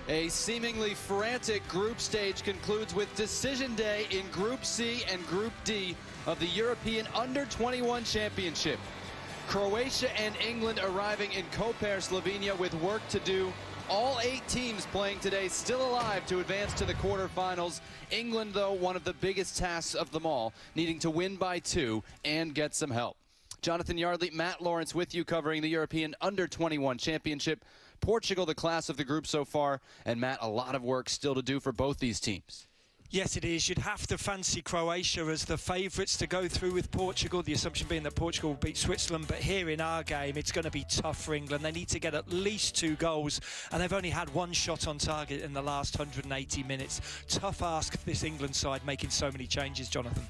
A seemingly frantic group stage concludes with decision day in Group C and Group D of the European Under-21 Championship. Croatia and England arriving in Koper, Slovenia with work to do. All 8 teams playing today still alive to advance to the quarterfinals. England, though, one of the biggest tasks of them all, needing to win by 2 and get some help. Jonathan Yardley, Matt Lawrence with you covering the European Under-21 Championship. Portugal, the class of the group so far. And Matt, a lot of work still to do for both these teams. Yes, it is. You'd have to fancy Croatia as the favourites to go through with Portugal, the assumption being that Portugal will beat Switzerland. But here in our game, it's going to be tough for England. They need to get at least 2 goals, and they've only had 1 shot on target in the last 180 minutes. Tough ask, this England side, making so many changes, Jonathan.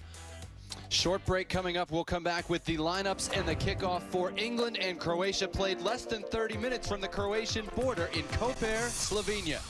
Short break coming up. We'll come back with the lineups and the kickoff for England and Croatia. Played less than 30 minutes from the Croatian border in Koper, Slovenia.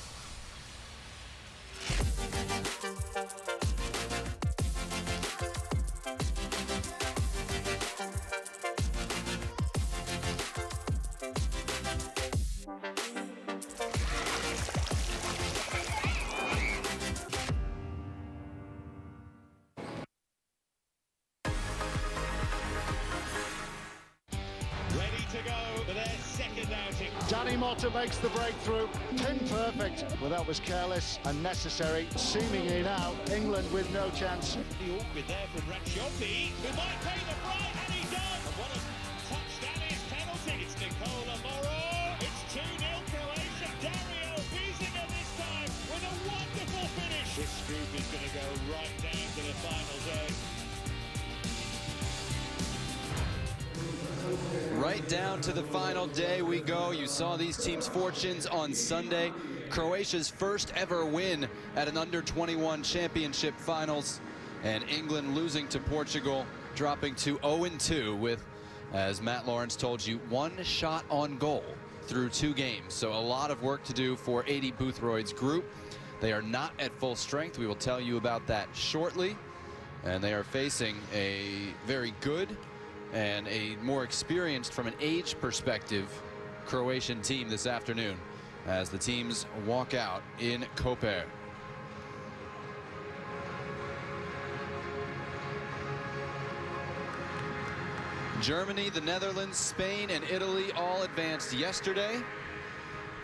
Danny Motta makes the breakthrough, pin perfect. Well, that was careless, unnecessary. Seemingly now, England with no chance. The awkward there from Racciotti, who might pay the price, and he does. And what a touchdown is penalty. It's Nicola Moro. It's 2-0 Croatia. Dario Bizinger this time with a wonderful finish. This group is going to go right down to the final zone. Right down to the final day we go. You saw these teams' fortunes on Sunday. Croatia's first ever win at an Under-21 Championship finals. And England losing to Portugal, dropping to 0-2 with, as Matt Lawrence told you, 1 shot on goal through 2 games. So a lot of work to do for Adi Boothroyd's group. They are not at full strength. We will tell you about that shortly. And they are facing a very good and a more experienced from an age perspective Croatian team this afternoon as the teams walk out in Koper. Germany, the Netherlands, Spain, and Italy all advanced yesterday.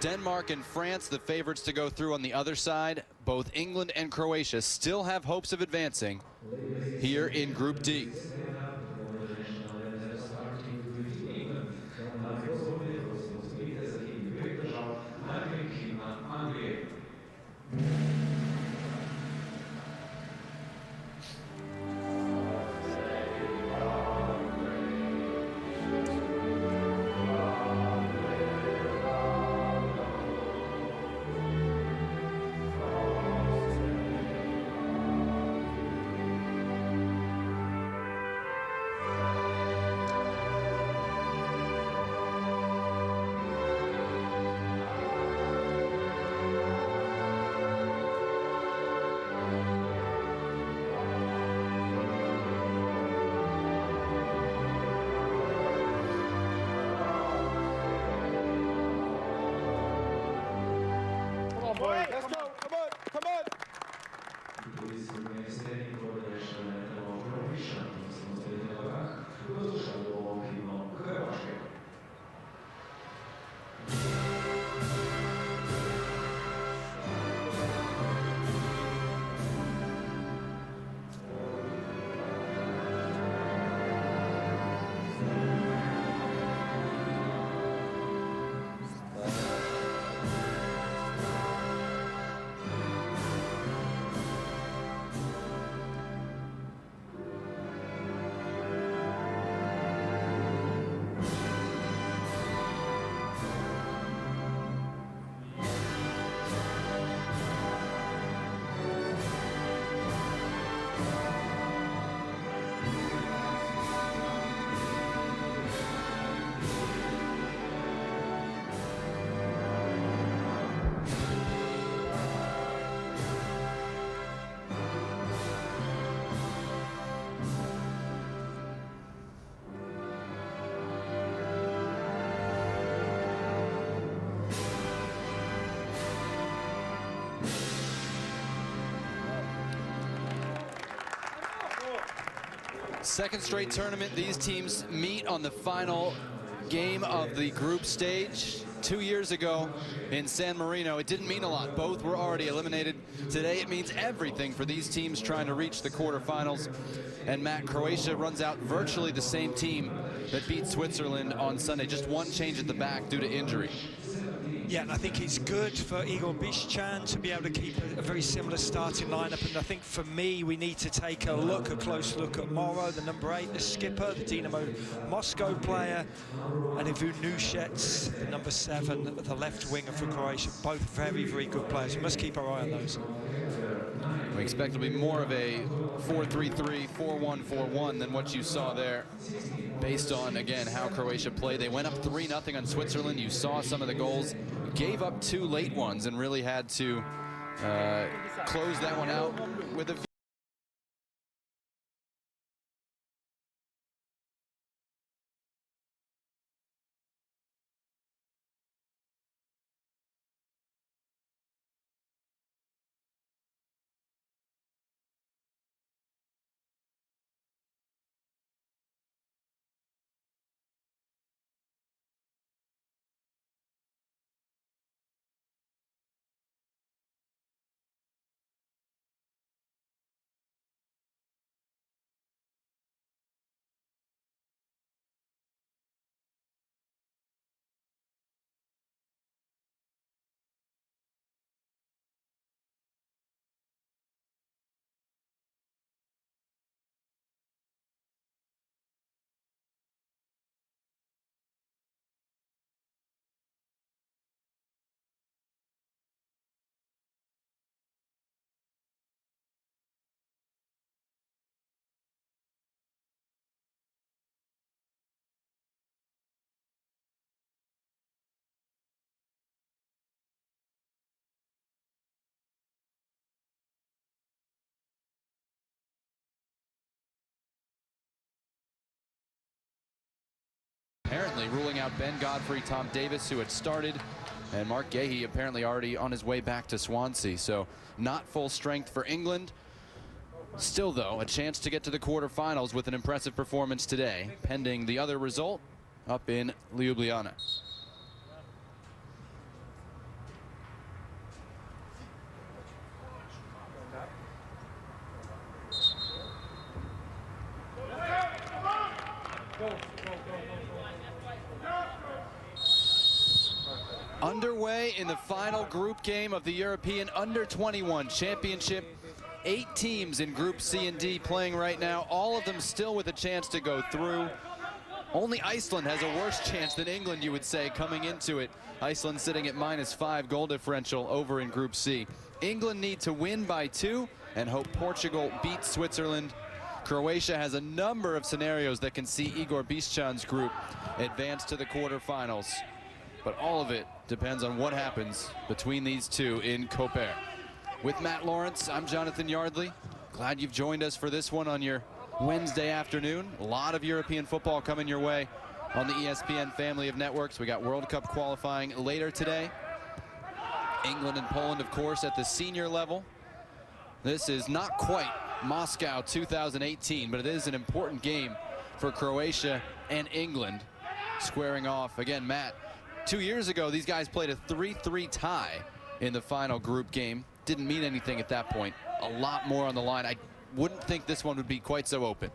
Denmark and France, the favorites to go through on the other side. Both England and Croatia still have hopes of advancing here in Group D. Second straight tournament, these teams meet on the final game of the group stage. 2 years ago in San Marino, it didn't mean a lot. Both were already eliminated. Today it means everything for these teams trying to reach the quarterfinals. And Matt, Croatia runs out virtually the same team that beat Switzerland on Sunday. Just one change at the back due to injury. Yeah, and I think it's good for Igor Bišćan to be able to keep a very similar starting lineup. And I think for me, we need to take a close look at Moro, the number 8, the skipper, the Dynamo Moscow player, and Ivu Nušec, the number 7, the left winger for Croatia. Both very, very good players. We must keep our eye on those. We expect it to be more of a 4-3-3, 4-1-4-1 than what you saw there, based on, again, how Croatia played. They went up 3-0 on Switzerland. You saw some of the goals, gave up 2 late ones, and really had to close that one out with a apparently ruling out Ben Godfrey, Tom Davis, who had started, and Mark Gahey apparently already on his way back to Swansea. So not full strength for England. Still, though, a chance to get to the quarterfinals with an impressive performance today, pending the other result up in Ljubljana. Underway in the final group game of the European Under-21 Championship. 8 teams in Group C and D playing right now, all of them still with a chance to go through. Only Iceland has a worse chance than England, you would say, coming into it. Iceland sitting at -5 goal differential over in Group C. England need to win by 2 and hope Portugal beats Switzerland. Croatia has a number of scenarios that can see Igor Bišćan's group advance to the quarterfinals. But all of it depends on what happens between these two in Koper. With Matt Lawrence, I'm Jonathan Yardley. Glad you've joined us for this one on your Wednesday afternoon. A lot of European football coming your way on the ESPN family of networks. We got World Cup qualifying later today. England and Poland, of course, at the senior level. This is not quite Moscow 2018, but it is an important game for Croatia and England squaring off. Again, Matt, 2 years ago, these guys played a 3-3 tie in the final group game. Didn't mean anything at that point. A lot more on the line. I wouldn't think this one would be quite so open.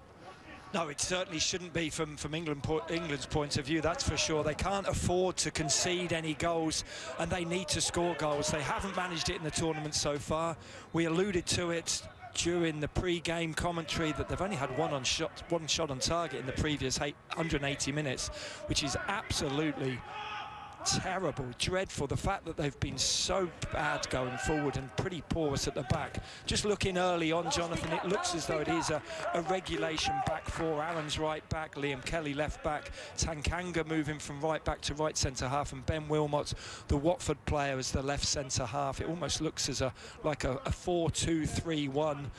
No, it certainly shouldn't be from England's point of view, that's for sure. They can't afford to concede any goals, and they need to score goals. They haven't managed it in the tournament so far. We alluded to it during the pre-game commentary that they've only had one shot on target in the previous 180 minutes, which is absolutely terrible, dreadful. The fact that they've been so bad going forward and pretty porous at the back. Just looking early on, Jonathan, it looks as though it is a regulation back four. Aaron's right back, Liam Kelly left back, Tankanga moving from right back to right centre half, and Ben Wilmot, the Watford player, as the left centre half. It almost looks as like a 4-2-3-1.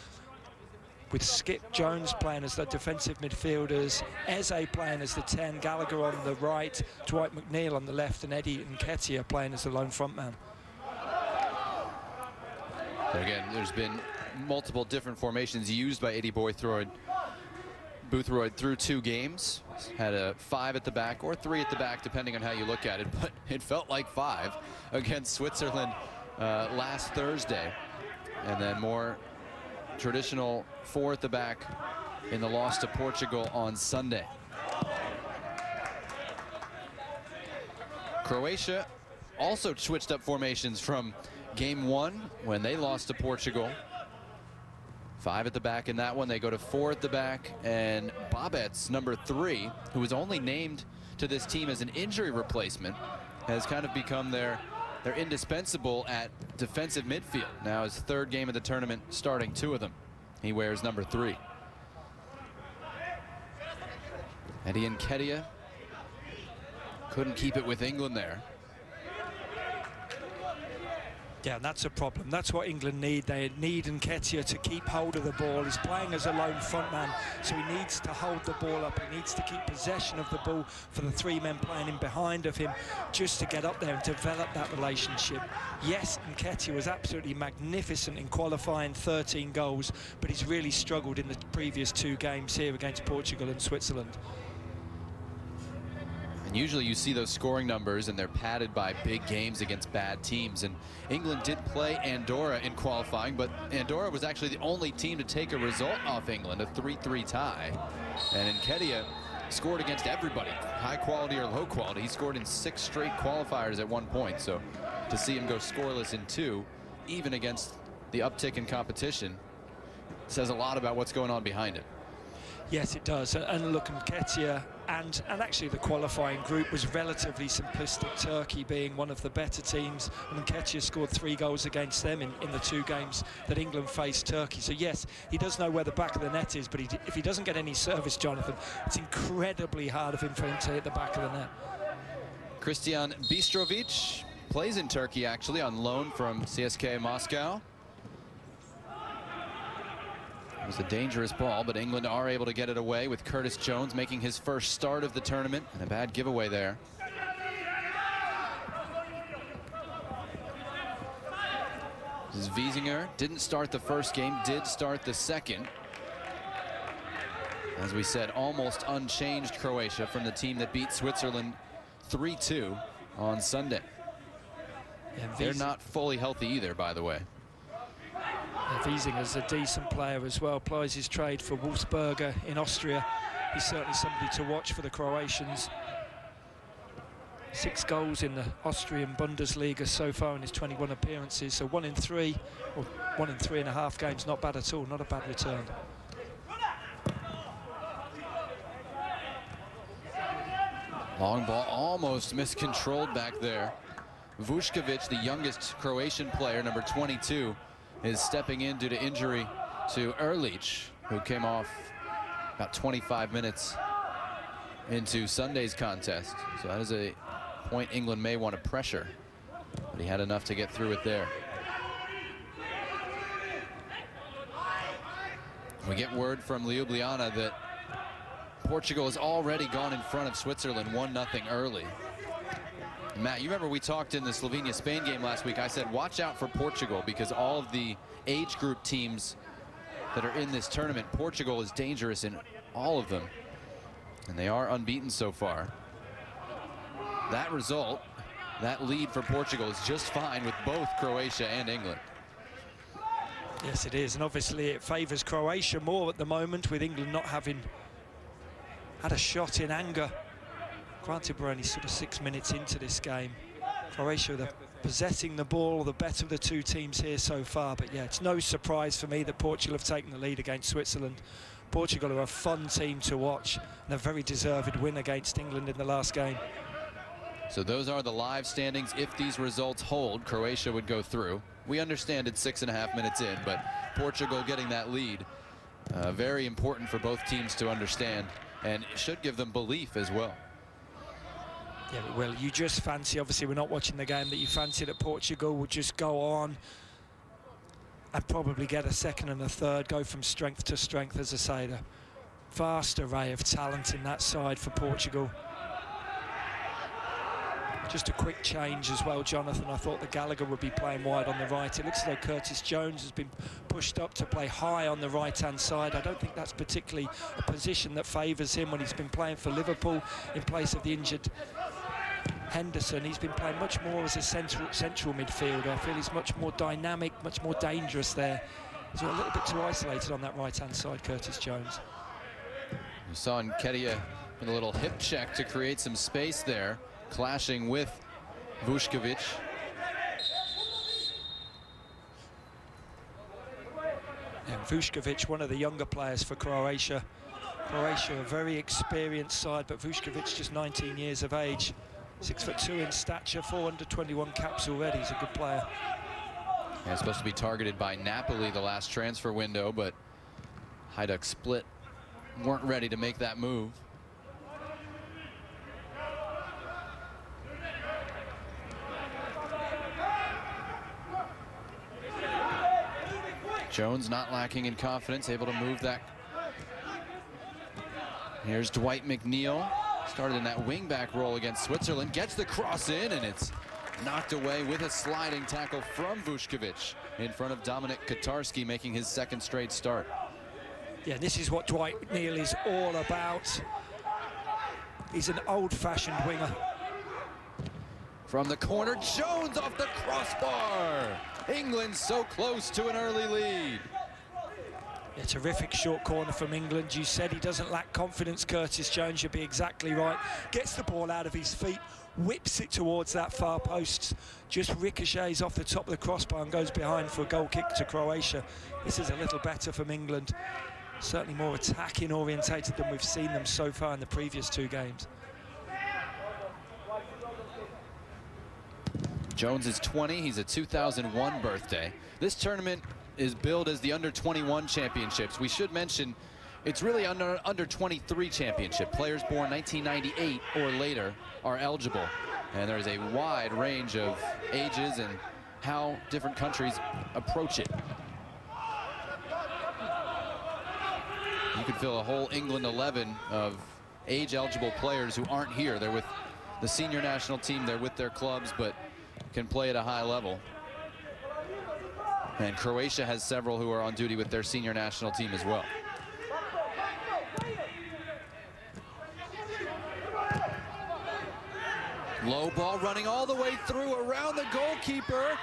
With Skip Jones playing as the defensive midfielders, Eze playing as the 10, Gallagher on the right, Dwight McNeil on the left, and Eddie Nketiah playing as the lone frontman. Again, there's been multiple different formations used by Eddie Boythroyd Boothroyd through 2 games, had a 5 at the back or 3 at the back, depending on how you look at it, but it felt like 5 against Switzerland last Thursday. And then more traditional 4 at the back in the loss to Portugal on Sunday. Croatia also switched up formations from game 1 when they lost to Portugal. 5 at the back in that one. They go to 4 at the back, and Babets, number 3, who was only named to this team as an injury replacement, has kind of become their indispensable at defensive midfield. Now his 3rd game of the tournament, starting 2 of them. He wears number 3. Eddie Nketiah couldn't keep it with England there. Yeah, and that's a problem. That's what England need. They need Nketiah to keep hold of the ball. He's playing as a lone frontman, so he needs to hold the ball up. He needs to keep possession of the ball for the 3 men playing in behind of him, just to get up there and develop that relationship. Yes, Nketiah was absolutely magnificent in qualifying, 13 goals, but he's really struggled in the previous 2 games here against Portugal and Switzerland. And usually you see those scoring numbers and they're padded by big games against bad teams. And England did play Andorra in qualifying, but Andorra was actually the only team to take a result off England, a 3-3 tie. And Nketiah scored against everybody, high quality or low quality. He scored in 6 straight qualifiers at one point. So to see him go scoreless in 2, even against the uptick in competition, says a lot about what's going on behind it. Yes, it does. And look, Nketiah and actually the qualifying group was relatively simplistic, Turkey being one of the better teams, and Nketiah scored 3 goals against them in the 2 games that England faced Turkey. So yes, he does know where the back of the net is, but if he doesn't get any service, Jonathan, it's incredibly hard of him for him to hit the back of the net. Christian Bistrovic plays in Turkey, actually, on loan from CSKA Moscow. It was a dangerous ball, but England are able to get it away with Curtis Jones making his first start of the tournament, and a bad giveaway there. This is Wiesinger. Didn't start the first game, did start the second. As we said, almost unchanged Croatia from the team that beat Switzerland 3-2 on Sunday. Yeah, they're not fully healthy either, by the way. Wiesinger's a decent player as well, plies his trade for Wolfsberger in Austria. He's certainly somebody to watch for the Croatians. 6 goals in the Austrian Bundesliga so far in his 21 appearances, so 1 in 3, or 1 in 3.5 games, not bad at all, not a bad return. Long ball, almost miscontrolled back there. Vuskovic, the youngest Croatian player, number 22, is stepping in due to injury to Erlich, who came off about 25 minutes into Sunday's contest. So that is a point England may want to pressure, but he had enough to get through it there. We get word from Ljubljana that Portugal has already gone in front of Switzerland 1-0 early. Matt, you remember we talked in the Slovenia-Spain game last week. I said, watch out for Portugal, because all of the age group teams that are in this tournament, Portugal is dangerous in all of them. And they are unbeaten so far. That result, that lead for Portugal, is just fine with both Croatia and England. Yes, it is, and obviously it favours Croatia more at the moment, with England not having had a shot in anger. Granted, we're only sort of 6 minutes into this game. Croatia, they're possessing the ball, the better of the 2 teams here so far. But yeah, it's no surprise for me that Portugal have taken the lead against Switzerland. Portugal are a fun team to watch, and a very deserved win against England in the last game. So those are the live standings. If these results hold, Croatia would go through. We understand it's 6.5 minutes in, but Portugal getting that lead, very important for both teams to understand, and it should give them belief as well. Yeah, well, you just fancy, obviously we're not watching the game, that you fancy that Portugal will just go on and probably get a second and a third, go from strength to strength. As I say, the vast array of talent in that side for Portugal. Just a quick change as well, Jonathan. I thought that Gallagher would be playing wide on the right. It looks as though Curtis Jones has been pushed up to play high on the right-hand side. I don't think that's particularly a position that favours him when he's been playing for Liverpool in place of the injured Henderson. He's been playing much more as a central midfielder. I feel he's much more dynamic, much more dangerous there. He's a little bit too isolated on that right-hand side, Curtis Jones. You saw Nketiah with a little hip check to create some space there, clashing with Vučković. And Vučković, one of the younger players for Croatia. Croatia, a very experienced side, but Vučković just 19 years of age. 6'2" in stature, 421 caps already. He's a good player. Yeah, supposed to be targeted by Napoli the last transfer window, but Hajduk Split weren't ready to make that move. Jones not lacking in confidence, able to move that. Here's Dwight McNeil, started in that wing-back role against Switzerland, gets the cross in, and it's knocked away with a sliding tackle from Vučković in front of Dominik Kotarski, making his second straight start. Yeah, this is what Dwight McNeil is all about. He's an old-fashioned winger. From the corner, Jones off the crossbar. England so close to an early lead. Yeah, terrific short corner from England. You said he doesn't lack confidence, Curtis Jones. You'll be exactly right. Gets the ball out of his feet, whips it towards that far post, just ricochets off the top of the crossbar and goes behind for a goal kick to Croatia. This is a little better from England. Certainly more attacking orientated than we've seen them so far in the previous two games. Jones is 20, he's a 2001 birthday. This tournament is billed as the under-21 championships. We should mention it's really under 23 championship. Players born 1998 or later are eligible. And there's a wide range of ages and how different countries approach it. You could fill a whole England 11 of age-eligible players who aren't here. They're with the senior national team, they're with their clubs, but can play at a high level. And Croatia has several who are on duty with their senior national team as well. Low ball running all the way through around the goalkeeper.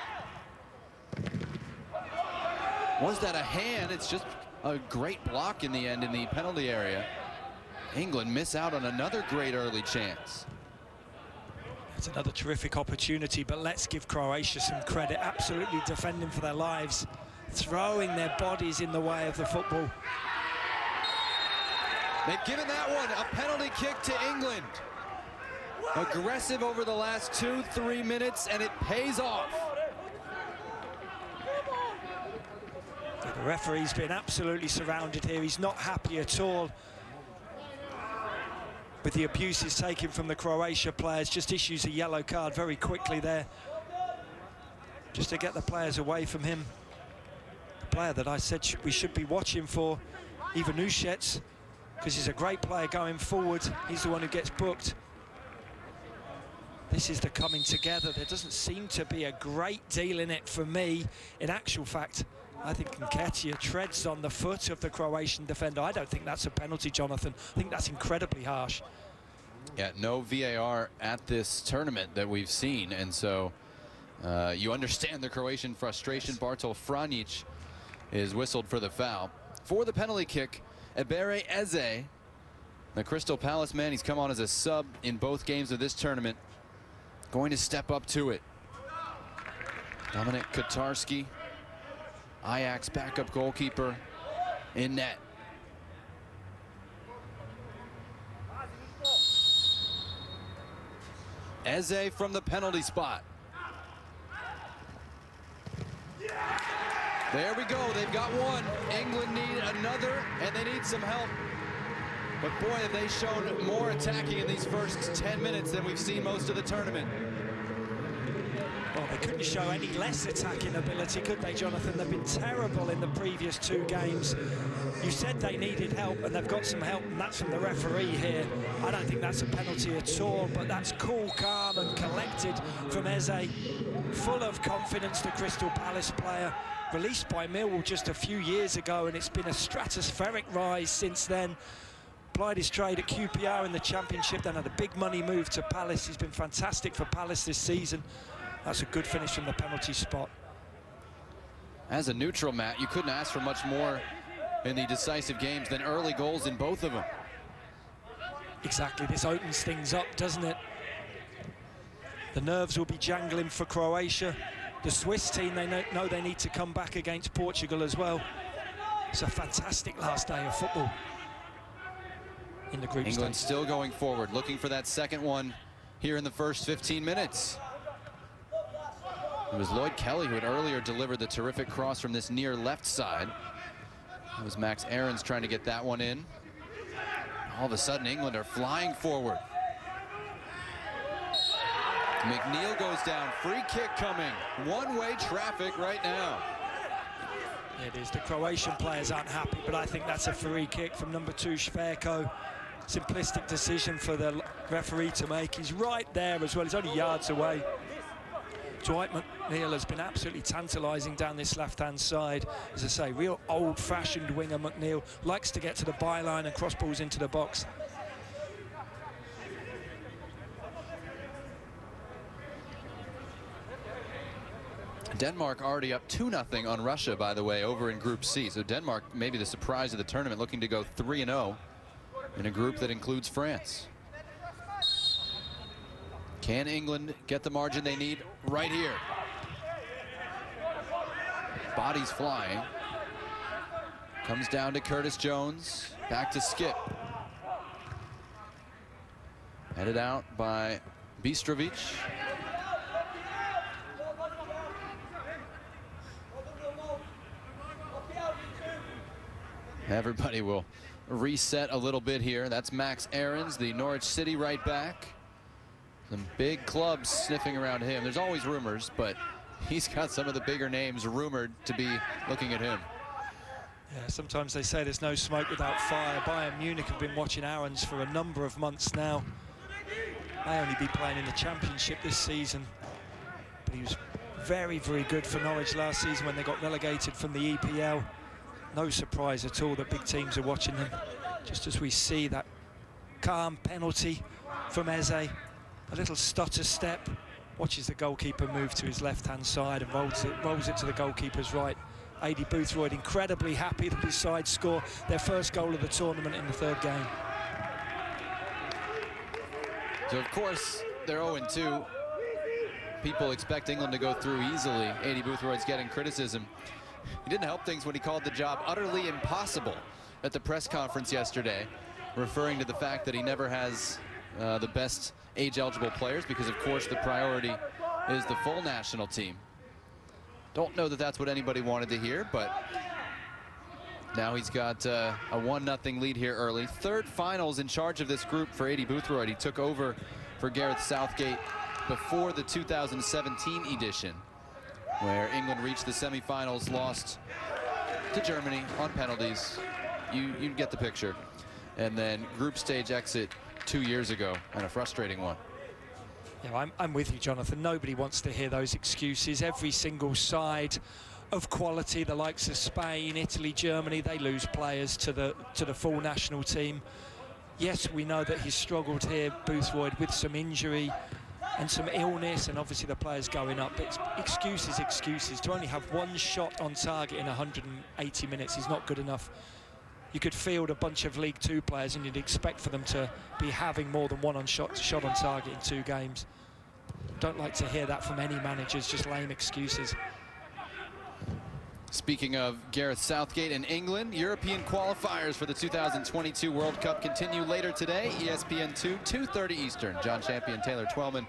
Was that a hand? It's just a great block in the end in the penalty area. England miss out on another great early chance. It's another terrific opportunity, but let's give Croatia some credit. Absolutely defending for their lives, throwing their bodies in the way of the football. They've given that one a penalty kick to England. Aggressive over the last 2-3 minutes, and it pays off. The referee's been absolutely surrounded here. He's not happy at all with the abuses taken from the Croatia players. Just issues a yellow card very quickly there, just to get the players away from him. The player that I said we should be watching for, Ivan Ušec, because he's a great player going forward. He's the one who gets booked. This is the coming together. There doesn't seem to be a great deal in it for me. In actual fact, I think Nketiah treads on the foot of the Croatian defender. I don't think that's a penalty, Jonathan. I think that's incredibly harsh. Yeah, no VAR at this tournament that we've seen, and so you understand the Croatian frustration. Bartol Franjic is whistled for the foul. For the penalty kick, Ebere Eze, the Crystal Palace man, he's come on as a sub in both games of this tournament, going to step up to it. Dominik Kotarski, Ajax backup goalkeeper, in net. Eze from the penalty spot. There we go, they've got one. England need another, and they need some help. But boy, have they shown more attacking in these first 10 minutes than we've seen most of the tournament. Well, they couldn't show any less attacking ability, could they, Jonathan? They've been terrible in the previous 2 games. You said they needed help, and they've got some help, and that's from the referee here. I don't think that's a penalty at all, but that's cool, calm, and collected from Eze. Full of confidence, the Crystal Palace player. Released by Millwall just a few years ago, and it's been a stratospheric rise since then. Applied his trade at QPR in the Championship, then had a big money move to Palace. He's been fantastic for Palace this season. That's a good finish from the penalty spot. As a neutral, Matt, you couldn't ask for much more in the decisive games than early goals in both of them. Exactly, this opens things up, doesn't it? The nerves will be jangling for Croatia. The Swiss team, they know they need to come back against Portugal as well. It's a fantastic last day of football in the group stage. England still going forward, looking for that second one here in the first 15 minutes. It was Lloyd Kelly who had earlier delivered the terrific cross from this near left side. It was Max Aarons trying to get that one in. All of a sudden, England are flying forward. McNeil goes down, free kick coming. One-way traffic right now. It is, the Croatian players aren't happy, but I think that's a free kick from number 2, Šverko. Simplistic decision for the referee to make. He's right there as well, he's only yards away. Dwight McNeil has been absolutely tantalising down this left-hand side. As I say, real old-fashioned winger McNeil. Likes to get to the byline and cross balls into the box. Denmark already up 2-0 on Russia, by the way, over in Group C. So Denmark, maybe the surprise of the tournament, looking to go 3-0 in a group that includes France. Can England get the margin they need right here? Bodies flying. Comes down to Curtis Jones. Back to Skip. Headed out by Bistrovic. Everybody will reset a little bit here. That's Max Aarons, the Norwich City right back. Some big clubs sniffing around him. There's always rumors, but he's got some of the bigger names rumored to be looking at him. Yeah, sometimes they say there's no smoke without fire. Bayern Munich have been watching Aarons for a number of months now. May only be playing in the Championship this season, but he was very, very good for Norwich last season when they got relegated from the EPL. No surprise at all that big teams are watching him. Just as we see that calm penalty from Eze, a little stutter step, watches the goalkeeper move to his left-hand side and rolls it to the goalkeeper's right. Aidy Boothroyd incredibly happy that his side score their first goal of the tournament in the 3rd game. So of course they're 0-2. People expect England to go through easily. Aidy Boothroyd's getting criticism. He didn't help things when he called the job utterly impossible at the press conference yesterday, referring to the fact that he never has the best age-eligible players because, of course, the priority is the full national team. Don't know that that's what anybody wanted to hear, but now he's got a 1-0 lead here early. 3rd finals in charge of this group for Aidy Boothroyd. He took over for Gareth Southgate before the 2017 edition, where England reached the semifinals, lost to Germany on penalties. You get the picture. And then group stage exit 2 years ago, and a frustrating one. Yeah, I'm with you, Jonathan. Nobody wants to hear those excuses. Every single side of quality, the likes of Spain, Italy, Germany, they lose players to the full national team. Yes, we know that he's struggled here, Boothroyd, with some injury and some illness, and obviously the players going up. But it's excuses. To only have 1 shot on target in 180 minutes is not good enough. You could field a bunch of League Two players and you'd expect for them to be having more than 1 shot on target in 2 games. Don't like to hear that from any managers, just lame excuses. Speaking of Gareth Southgate and England, European qualifiers for the 2022 World Cup continue later today. ESPN 2, 2:30 Eastern. John Champion, Taylor Twellman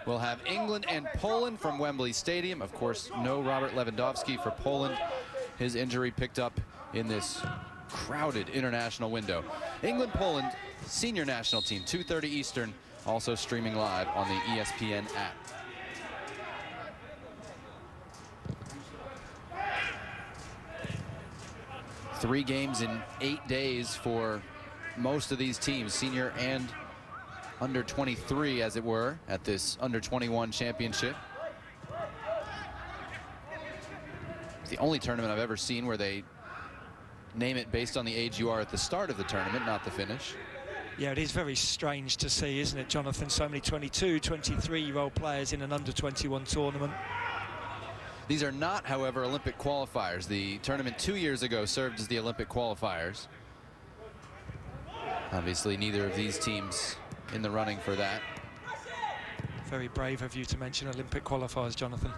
will have England and Poland from Wembley Stadium. Of course, no Robert Lewandowski for Poland. His injury picked up in this crowded international window. England-Poland senior national team, 2:30 Eastern, also streaming live on the ESPN app. 3 games in 8 days for most of these teams, senior and under 23, as it were, at this under 21 championship. It's the only tournament I've ever seen where they name it based on the age you are at the start of the tournament, not the finish. Yeah, it is very strange to see, isn't it, Jonathan? So many 22, 23-year-old players in an under-21 tournament. These are not, however, Olympic qualifiers. The tournament 2 years ago served as the Olympic qualifiers. Obviously, neither of these teams in the running for that. Very brave of you to mention Olympic qualifiers, Jonathan.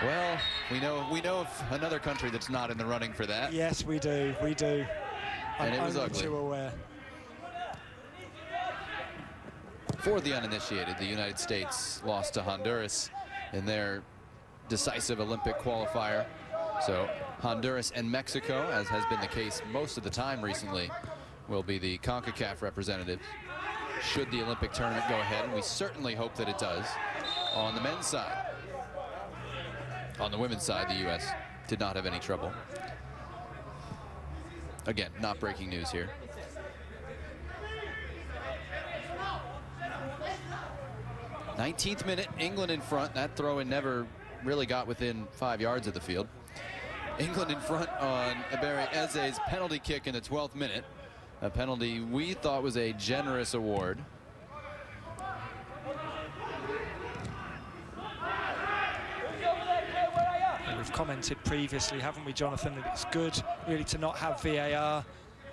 Well, we know of another country that's not in the running for that. Yes, we do. We do. And I'm it was only ugly. too aware. For the uninitiated, the United States lost to Honduras in their decisive Olympic qualifier. So Honduras and Mexico, as has been the case most of the time recently, will be the CONCACAF representatives should the Olympic tournament go ahead, and we certainly hope that it does. On the men's side. On the women's side, the U.S. did not have any trouble. Again, not breaking news here. '19th minute, England in front. That throw-in never really got within 5 yards of the field. England in front on Ebere Eze's penalty kick in the 12th minute. A penalty we thought was a generous award. We've commented previously, haven't we, Jonathan, that it's good really to not have VAR.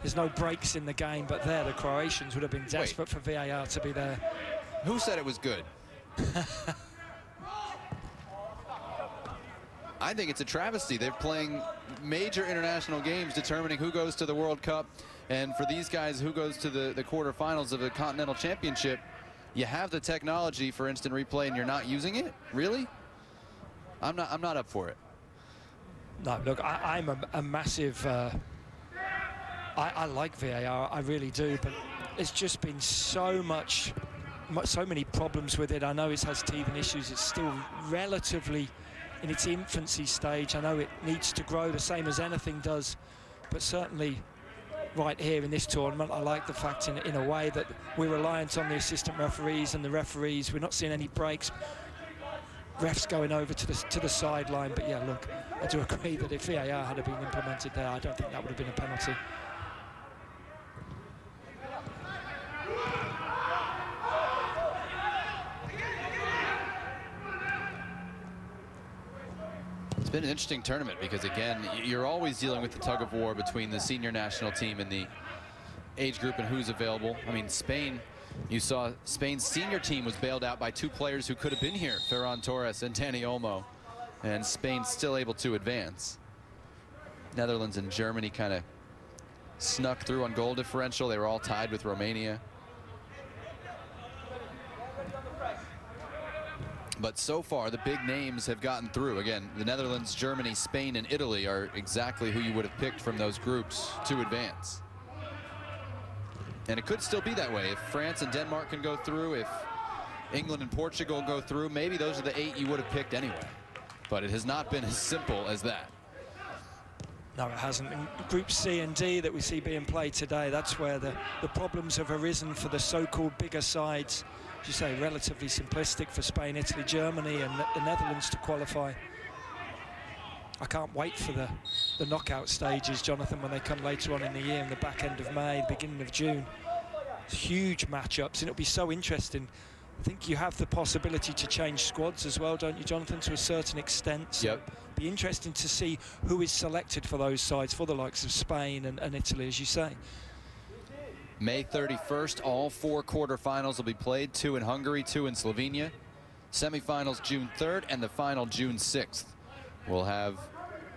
There's no breaks in the game, but there the Croatians would have been desperate for VAR to be there. Who said it was good? I think it's a travesty. They're playing major international games determining who goes to the World Cup, and for these guys, who goes to the quarterfinals of the Continental Championship. You have the technology for instant replay and you're not using it? Really? I'm not up for it. No, look, I'm a massive... I like VAR, I really do, but it's just been so many problems with it. I know it has teething issues. It's still relatively in its infancy stage. I know it needs to grow the same as anything does, but certainly right here in this tournament, I like the fact in a way that we're reliant on the assistant referees and the referees. We're not seeing any breaks. Refs going over to the sideline, but yeah, look, I do agree that if VAR had been implemented there, I don't think that would have been a penalty. It's been an interesting tournament because, again, you're always dealing with the tug of war between the senior national team and the age group and who's available. I mean, Spain, you saw Spain's senior team was bailed out by 2 players who could have been here, Ferran Torres and Dani Olmo, and Spain's still able to advance. Netherlands and Germany kind of snuck through on goal differential. They were all tied with Romania. But so far, the big names have gotten through. Again, the Netherlands, Germany, Spain, and Italy are exactly who you would have picked from those groups to advance. And it could still be that way. If France and Denmark can go through, if England and Portugal go through, maybe those are the 8 you would have picked anyway. But it has not been as simple as that. No, it hasn't. In Group C and D that we see being played today, that's where the problems have arisen for the so-called bigger sides. As you say, relatively simplistic for Spain, Italy, Germany, and the Netherlands to qualify. I can't wait for the knockout stages, Jonathan, when they come later on in the year, in the back end of May, beginning of June. It's huge matchups, and it'll be so interesting. I think you have the possibility to change squads as well, don't you, Jonathan, to a certain extent? So yep. Be interesting to see who is selected for those sides, for the likes of Spain and Italy, as you say. May 31st, all 4 quarterfinals will be played, 2 in Hungary, 2 in Slovenia. Semifinals June 3rd, and the final June 6th. We'll have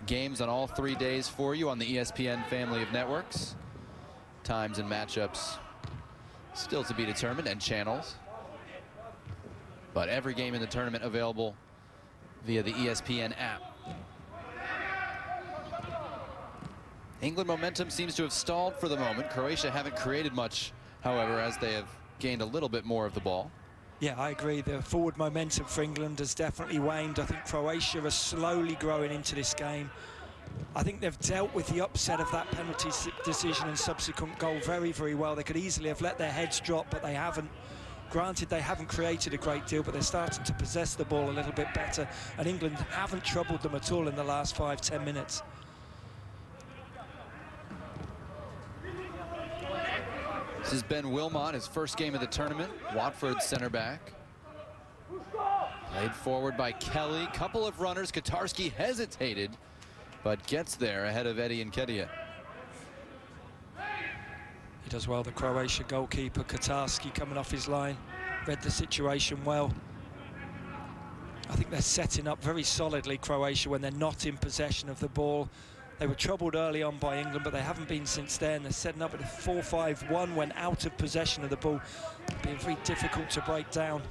games on all 3 days for you on the ESPN family of networks. Times and matchups still to be determined, and channels. But every game in the tournament available via the ESPN app. England momentum seems to have stalled for the moment. Croatia haven't created much, however, as they have gained a little bit more of the ball. Yeah, I agree. The forward momentum for England has definitely waned. I think Croatia are slowly growing into this game. I think they've dealt with the upset of that penalty decision and subsequent goal very, very well. They could easily have let their heads drop, but they haven't. Granted, they haven't created a great deal, but they're starting to possess the ball a little bit better, and England haven't troubled them at all in the last 5-10 minutes. This is Ben Wilmot, his first game of the tournament. Watford's center back. Played forward by Kelly. Couple of runners. Katarski hesitated, but gets there ahead of Eddie Nketiah. He does well, the Croatia goalkeeper, Katarski, coming off his line. Read the situation well. I think they're setting up very solidly, Croatia, when they're not in possession of the ball. They were troubled early on by England, but they haven't been since then. They're setting up at a 4-5-1 when out of possession of the ball. Being very difficult to break down.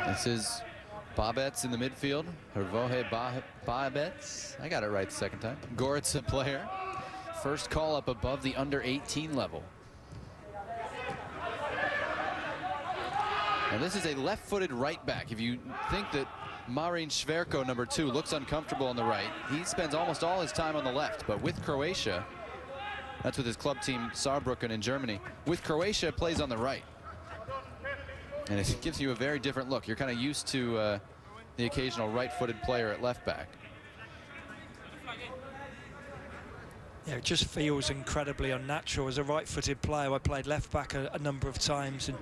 This is Babets in the midfield. Hervoje Babets. I got it right the second time. Goritza player. First call up above the under-18 level. And this is a left-footed right back. If you think that Marin Šverko, number 2, looks uncomfortable on the right, he spends almost all his time on the left. But with Croatia, that's with his club team Saarbrücken in Germany. With Croatia, plays on the right. And it gives you a very different look. You're kind of used to the occasional right-footed player at left back. Yeah, it just feels incredibly unnatural. As a right-footed player, I played left back a number of times, and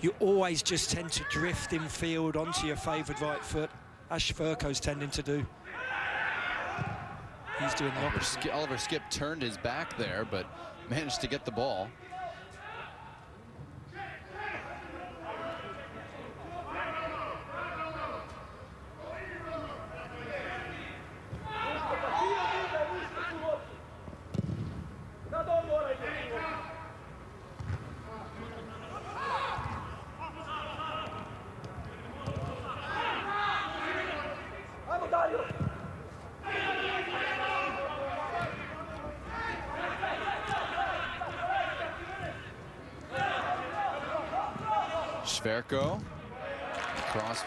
you always just tend to drift in field onto your favoured right foot, as Šverko's tending to do. He's doing the opposite. Oliver Skipp turned his back there, but managed to get the ball. Šverko. Cross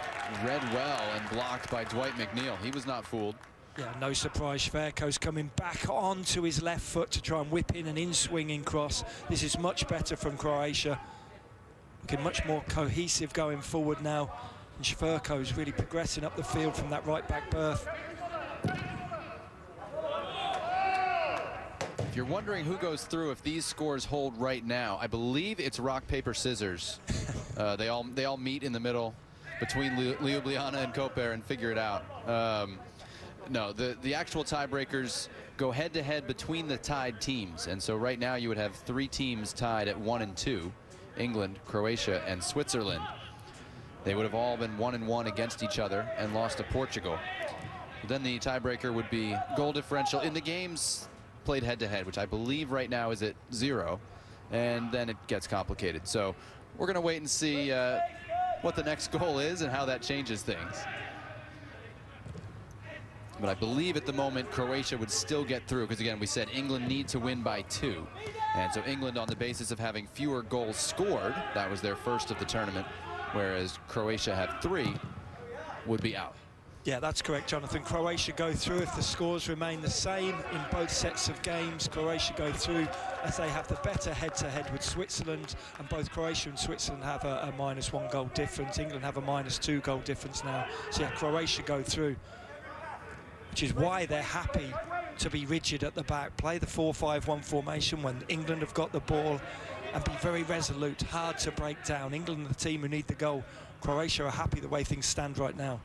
read well and blocked by Dwight McNeil. He was not fooled. Yeah, no surprise. Šverko's coming back onto his left foot to try and whip in an in-swinging cross. This is much better from Croatia. Looking much more cohesive going forward now. And Šverko's really progressing up the field from that right-back berth. If you're wondering who goes through if these scores hold right now, I believe it's rock, paper, scissors. They all meet in the middle between Ljubljana and Koper and figure it out. No, the actual tiebreakers go head-to-head between the tied teams. And so right now you would have 3 teams tied at 1 and 2, England, Croatia, and Switzerland. They would have all been 1 and 1 against each other and lost to Portugal. Then the tiebreaker would be goal differential in the games played head-to-head, which I believe right now is at 0, and then it gets complicated. So we're going to wait and see what the next goal is and how that changes things. But I believe at the moment Croatia would still get through, because again, we said England need to win by 2. And so England, on the basis of having fewer goals scored, that was their first of the tournament, whereas Croatia have 3, would be out. Yeah, that's correct, Jonathan. Croatia go through if the scores remain the same in both sets of games. Croatia go through as they have the better head-to-head with Switzerland, and both Croatia and Switzerland have a -1 goal difference. England have a -2 goal difference now. So yeah, Croatia go through, which is why they're happy to be rigid at the back, play the 4-5-1 formation when England have got the ball, and be very resolute, hard to break down. England are the team who need the goal. Croatia are happy the way things stand right now.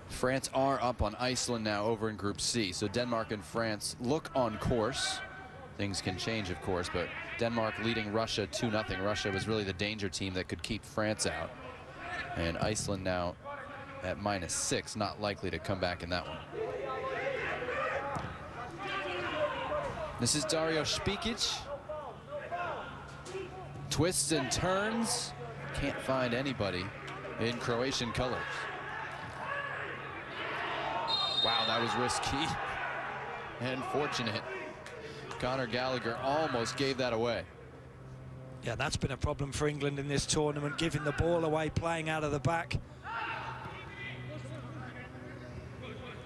France are up on Iceland now over in Group C. So Denmark and France look on course. Things can change, of course, but Denmark leading Russia 2-0. Russia was really the danger team that could keep France out. And Iceland now at -6, not likely to come back in that one. This is Dario Špikic. Twists and turns. Can't find anybody in Croatian colors. Wow, that was risky and fortunate. Conor Gallagher almost gave that away. Yeah, that's been a problem for England in this tournament, giving the ball away, playing out of the back.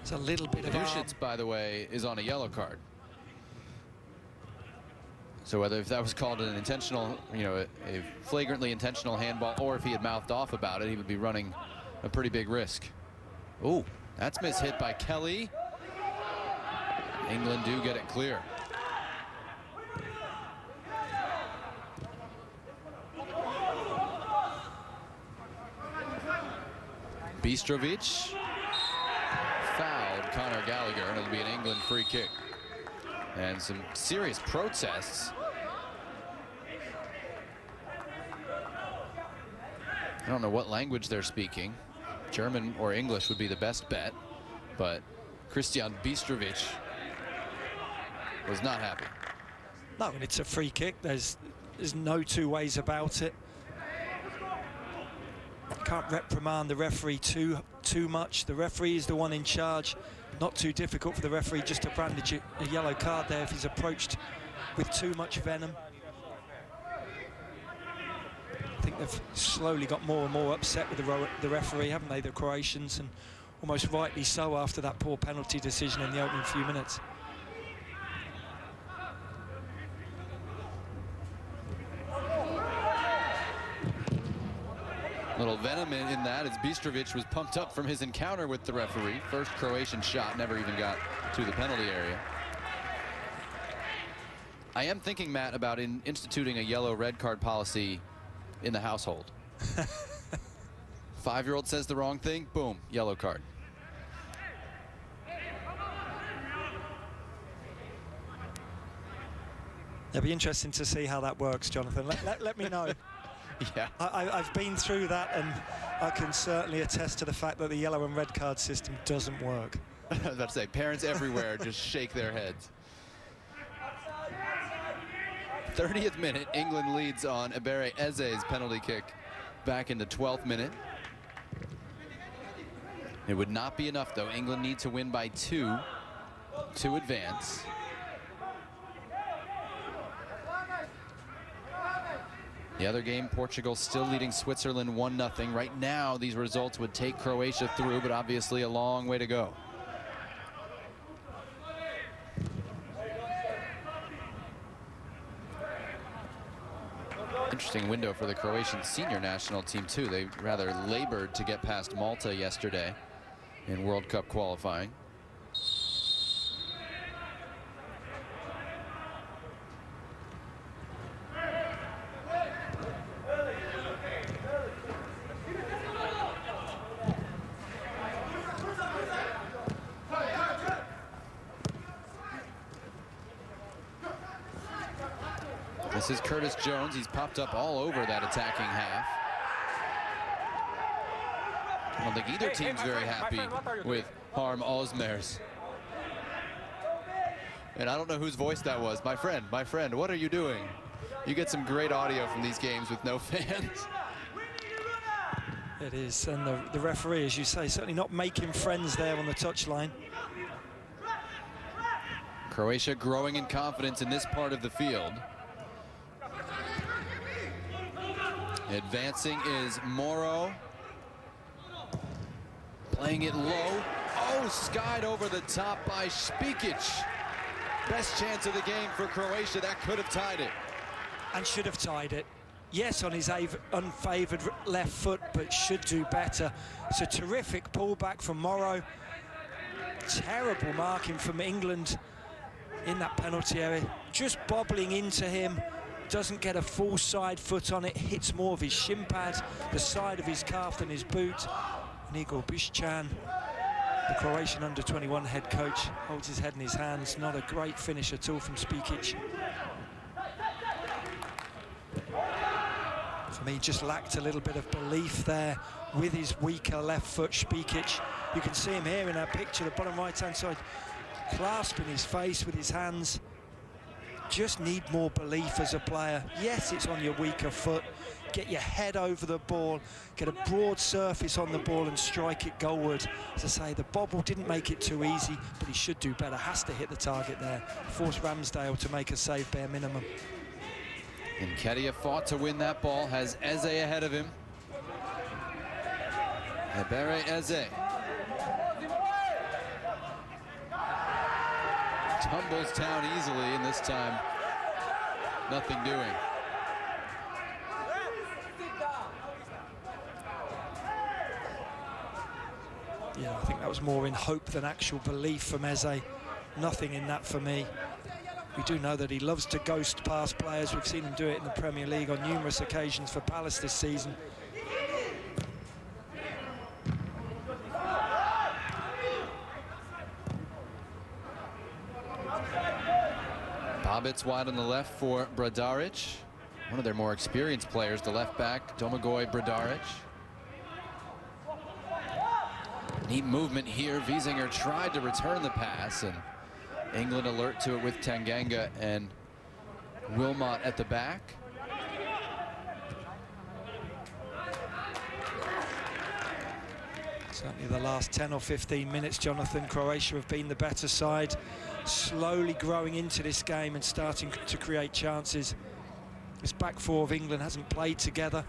It's a little bit of Dušec, by the way, is on a yellow card. So whether if that was called an intentional, a flagrantly intentional handball, or if he had mouthed off about it, he would be running a pretty big risk. Ooh, that's mishit by Kelly. England do get it clear. Bistrovic fouled Conor Gallagher, and it'll be an England free kick. And some serious protests. I don't know what language they're speaking. German or English would be the best bet, but Christian Bistrovic was not happy. No, and it's a free kick. There's no two ways about it. Can't reprimand the referee too much. The referee is the one in charge. Not too difficult for the referee just to brandage a yellow card there if he's approached with too much venom. I think they've slowly got more and more upset with the referee, haven't they, the Croatians, and almost rightly so after that poor penalty decision in the opening few minutes. Little venom in that as Bistrovic was pumped up from his encounter with the referee. First Croatian shot, never even got to the penalty area. I am thinking, Matt, about instituting a yellow-red card policy in the household. 5-year-old says the wrong thing, boom, yellow card. It'll be interesting to see how that works, Jonathan. Let me know. Yeah. I've been through that, and I can certainly attest to the fact that the yellow and red card system doesn't work. I was about to say, parents everywhere just shake their heads. 30th minute, England leads on Ebere Eze's penalty kick back in the 12th minute. It would not be enough, though. England need to win by 2 to advance. The other game, Portugal still leading Switzerland 1-0. Right now, these results would take Croatia through, but obviously a long way to go. Interesting window for the Croatian senior national team, too. They rather labored to get past Malta yesterday in World Cup qualifying. This is Curtis Jones. He's popped up all over that attacking half. I don't think either team's very happy with Harm Osmers. And I don't know whose voice that was. My friend, what are you doing? You get some great audio from these games with no fans. It is, and the referee, as you say, certainly not making friends there on the touchline. Croatia growing in confidence in this part of the field. Advancing is Moro. Playing it low. Oh, skied over the top by Špikić. Best chance of the game for Croatia. That could have tied it. And should have tied it. Yes, on his unfavoured left foot, but should do better. It's a terrific pullback from Moro. Terrible marking from England in that penalty area. Just bobbling into him. Doesn't get a full side foot on it, hits more of his shin pad, the side of his calf than his boot. And Igor Bišćan, the Croatian under-21 head coach, holds his head in his hands. Not a great finish at all from Špikić. For me, just lacked a little bit of belief there with his weaker left foot, Špikić. You can see him here in that picture, the bottom right-hand side, clasping his face with his hands. just need more belief as a player. Yes, it's on your weaker foot. Get your head over the ball, get a broad surface on the ball and strike it goalward. As I say, the bobble didn't make it too easy, but he should do better. Has to hit the target there. Force Ramsdale to make a save bare minimum. And Kedia fought to win that ball, has Eze ahead of him. Ebere Eze. Tumbles down easily, and this time, nothing doing. Yeah, I think that was more in hope than actual belief from Eze. Nothing in that for me. We do know that he loves to ghost past players. We've seen him do it in the Premier League on numerous occasions for Palace this season. Bobbitt's wide on the left for Bradaric. One of their more experienced players, the left back, Domagoj Bradaric. Neat movement here. Wiesinger tried to return the pass, and England alert to it with Tanganga and Wilmot at the back. Certainly the last 10 or 15 minutes, Jonathan, Croatia have been the better side, slowly growing into this game and starting to create chances. This back four of England hasn't played together,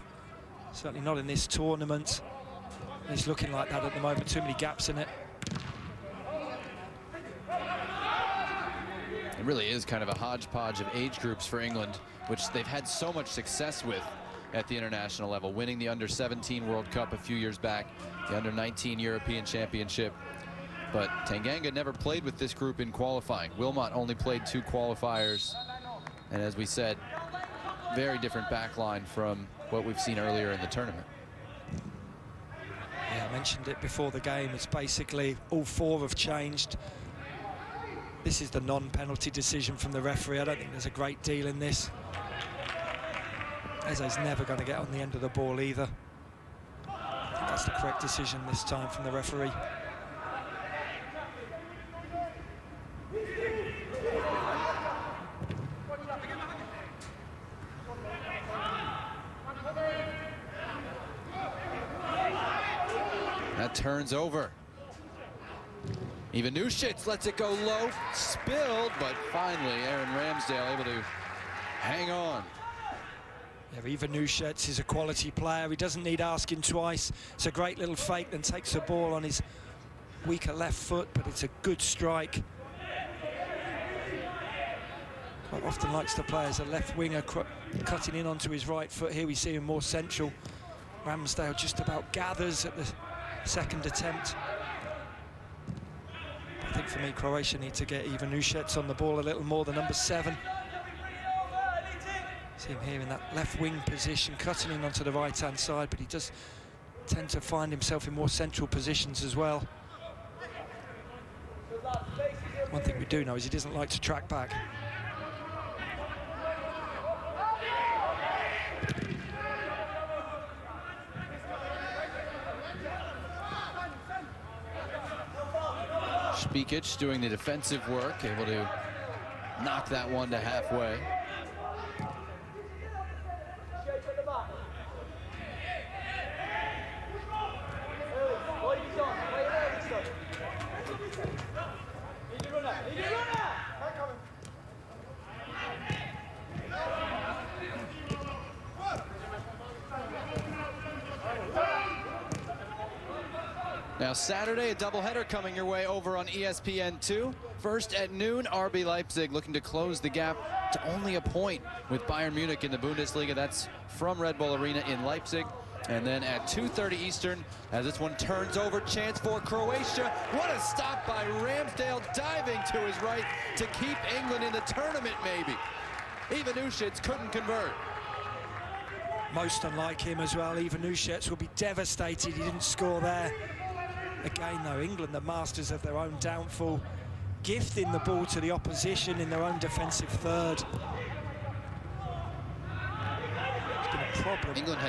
certainly not in this tournament. It's looking like that at the moment, too many gaps in it. It really is kind of a hodgepodge of age groups for England, which they've had so much success with at the international level, winning the Under-17 World Cup a few years back, the Under-19 European Championship. But Tanganga never played with this group in qualifying. Wilmot only played 2 qualifiers. And as we said, very different back line from what we've seen earlier in the tournament. Yeah, I mentioned it before the game. It's basically all 4 have changed. This is the non-penalty decision from the referee. I don't think there's a great deal in this. Eze's never going to get on the end of the ball either. I think that's the correct decision this time from the referee. That turns over. Ivanušić lets it go low, spilled, but finally Aaron Ramsdale able to hang on. Yeah, Ivanušić is a quality player. He doesn't need asking twice. It's a great little fake, then takes the ball on his weaker left foot, but it's a good strike. Quite often likes to play as a left winger, cutting in onto his right foot. Here we see him more central. Ramsdale just about gathers at the second attempt. I think for me, Croatia need to get Ivanušić on the ball a little more, the number 7. See him here in that left wing position, cutting in onto the right-hand side, but he does tend to find himself in more central positions as well. One thing we do know is he doesn't like to track back. Špikić doing the defensive work, able to knock that one to halfway. Now Saturday, a doubleheader coming your way over on ESPN2. First at noon, RB Leipzig looking to close the gap to only a point with Bayern Munich in the Bundesliga. That's from Red Bull Arena in Leipzig. And then at 2:30 Eastern, as this one turns over, chance for Croatia. What a stop by Ramsdale, diving to his right to keep England in the tournament, maybe. Ivanušić couldn't convert. Most unlike him as well. Ivanušić will be devastated he didn't score there. Again, though, England, the masters of their own downfall, gifting the ball to the opposition in their own defensive third. It's been a problem. England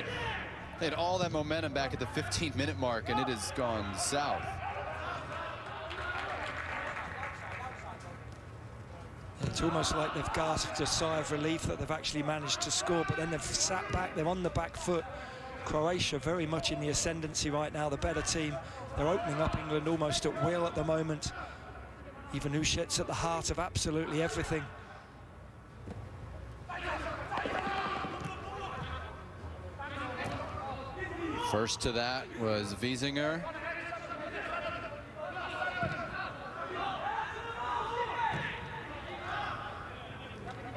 had all that momentum back at the 15-minute mark, and it has gone south. It's almost like they've gasped a sigh of relief that they've actually managed to score, but then they've sat back, they're on the back foot. Croatia very much in the ascendancy right now, the better team. They're opening up England almost at will at the moment. Ivanušec's at the heart of absolutely everything. First to that was Wiesinger.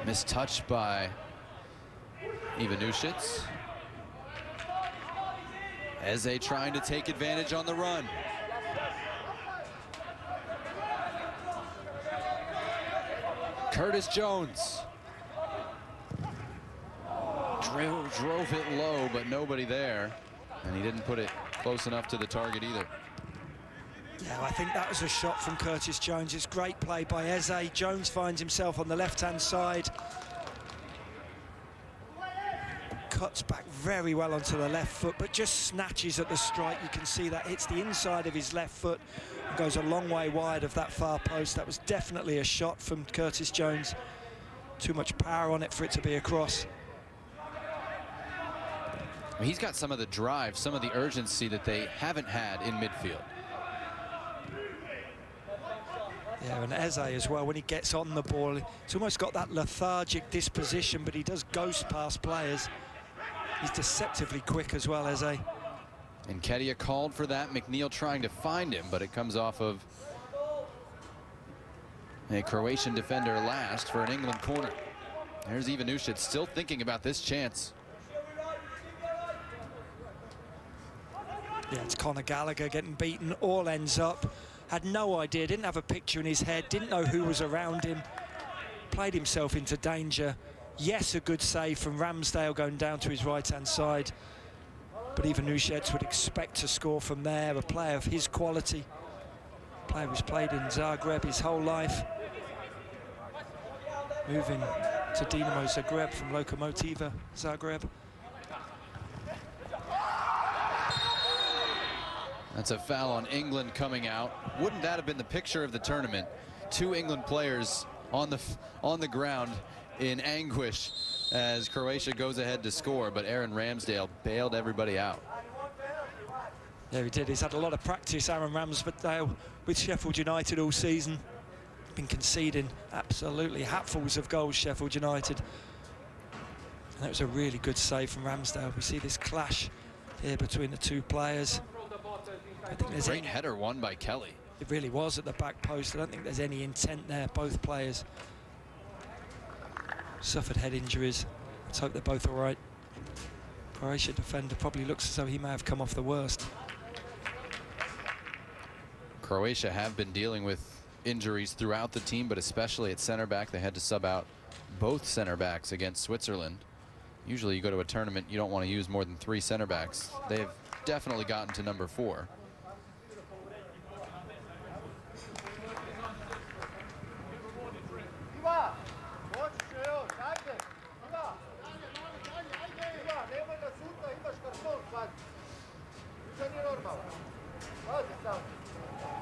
Mistouched by Ivanušec. Eze trying to take advantage on the run. Curtis Jones. Drove it low, but nobody there. And he didn't put it close enough to the target either. Yeah, I think that was a shot from Curtis Jones. It's great play by Eze. Jones finds himself on the left-hand side. Cuts back very well onto the left foot, but just snatches at the strike. You can see that hits the inside of his left foot and goes a long way wide of that far post. That was definitely a shot from Curtis Jones. Too much power on it for it to be a cross. He's got some of the drive, some of the urgency that they haven't had in midfield. Yeah, and Eze as well, when he gets on the ball, he's almost got that lethargic disposition, but he does ghost past players. He's deceptively quick as well, Eze. And Kedia called for that. McNeil trying to find him, but it comes off of a Croatian defender last for an England corner. There's Ivanušec still thinking about this chance. Yeah, it's Conor Gallagher getting beaten, all ends up. Had no idea, didn't have a picture in his head, didn't know who was around him. Played himself into danger. Yes, a good save from Ramsdale going down to his right-hand side. But Ivanušec would expect to score from there, a player of his quality. A player who's played in Zagreb his whole life. Moving to Dinamo Zagreb from Lokomotiva Zagreb. That's a foul on England coming out. Wouldn't that have been the picture of the tournament? Two England players on the ground in anguish as Croatia goes ahead to score, but Aaron Ramsdale bailed everybody out. Yeah, he did. He's had a lot of practice, Aaron Ramsdale, with Sheffield United all season. Been conceding absolutely hatfuls of goals, Sheffield United. And that was a really good save from Ramsdale. We see this clash here between the two players. I think there's Great header won by Kelly. It really was at the back post. I don't think there's any intent there. Both players suffered head injuries. Let's hope they're both all right. Croatia defender probably looks as though he may have come off the worst. Croatia have been dealing with injuries throughout the team, but especially at center back. They had to sub out both center backs against Switzerland. Usually you go to a tournament, you don't want to use more than 3 center backs. They've definitely gotten to number 4.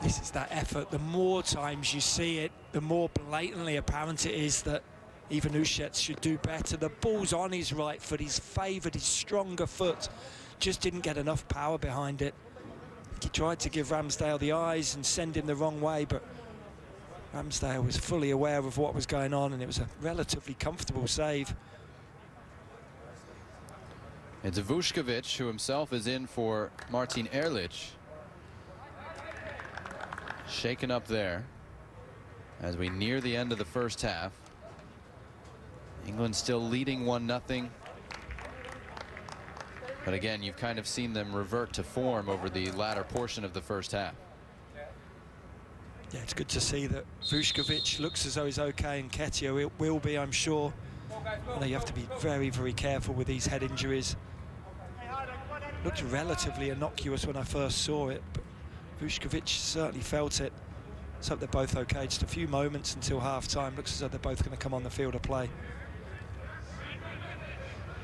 This is that effort. The more times you see it, the more blatantly apparent it is that Ivanušec should do better. The ball's on his right foot. He's favoured his stronger foot. Just didn't get enough power behind it. He tried to give Ramsdale the eyes and send him the wrong way, but Ramsdale was fully aware of what was going on, and it was a relatively comfortable save. It's Vušković, who himself is in for Martin Erlich. Shaken up there as we near the end of the first half. England still leading 1-0. But again, you've kind of seen them revert to form over the latter portion of the first half. Yeah, it's good to see that Vušković looks as though he's okay, and Ketia will be, I'm sure. I know you have to be very, very careful with these head injuries. Looked relatively innocuous when I first saw it, but Vušković certainly felt it. Let's hope they're both okay. Just a few moments until half-time. Looks as though they're both going to come on the field of play.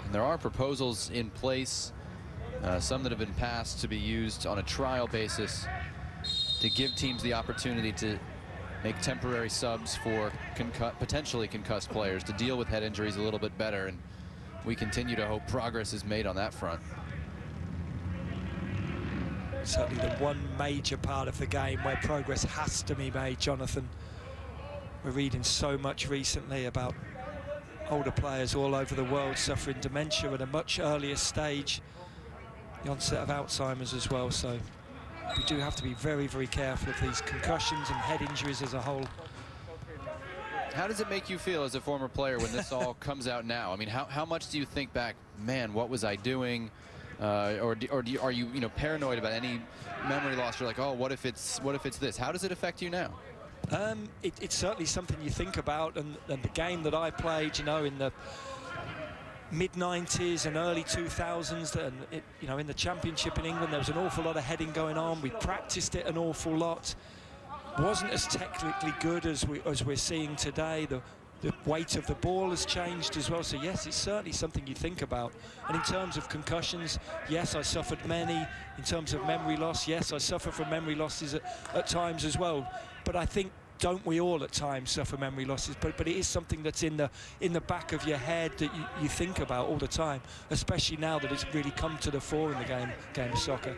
And there are proposals in place, some that have been passed to be used on a trial basis to give teams the opportunity to make temporary subs for potentially concussed players to deal with head injuries a little bit better, and we continue to hope progress is made on that front. Certainly the one major part of the game where progress has to be made, Jonathan. We're reading so much recently about older players all over the world suffering dementia at a much earlier stage, the onset of Alzheimer's as well, so we do have to be very, very careful of these concussions and head injuries as a whole. How does it make you feel as a former player when this all comes out now? I mean, how much do you think back, man, what was I doing? Or are you paranoid about any memory loss? You're like, oh, what if it's this? How does it affect you now? It's certainly something you think about, and the game that I played, in the mid-90s and early 2000s, and in the championship in England, there was an awful lot of heading going on. We practiced it an awful lot. Wasn't as technically good as we're seeing today. The weight of the ball has changed as well, so yes, it's certainly something you think about. And in terms of concussions, yes, I suffered many. In terms of memory loss, yes, I suffer from memory losses at times as well. But I think, don't we all at times suffer memory losses? But it is something that's in the back of your head that you think about all the time, especially now that it's really come to the fore in the game of soccer.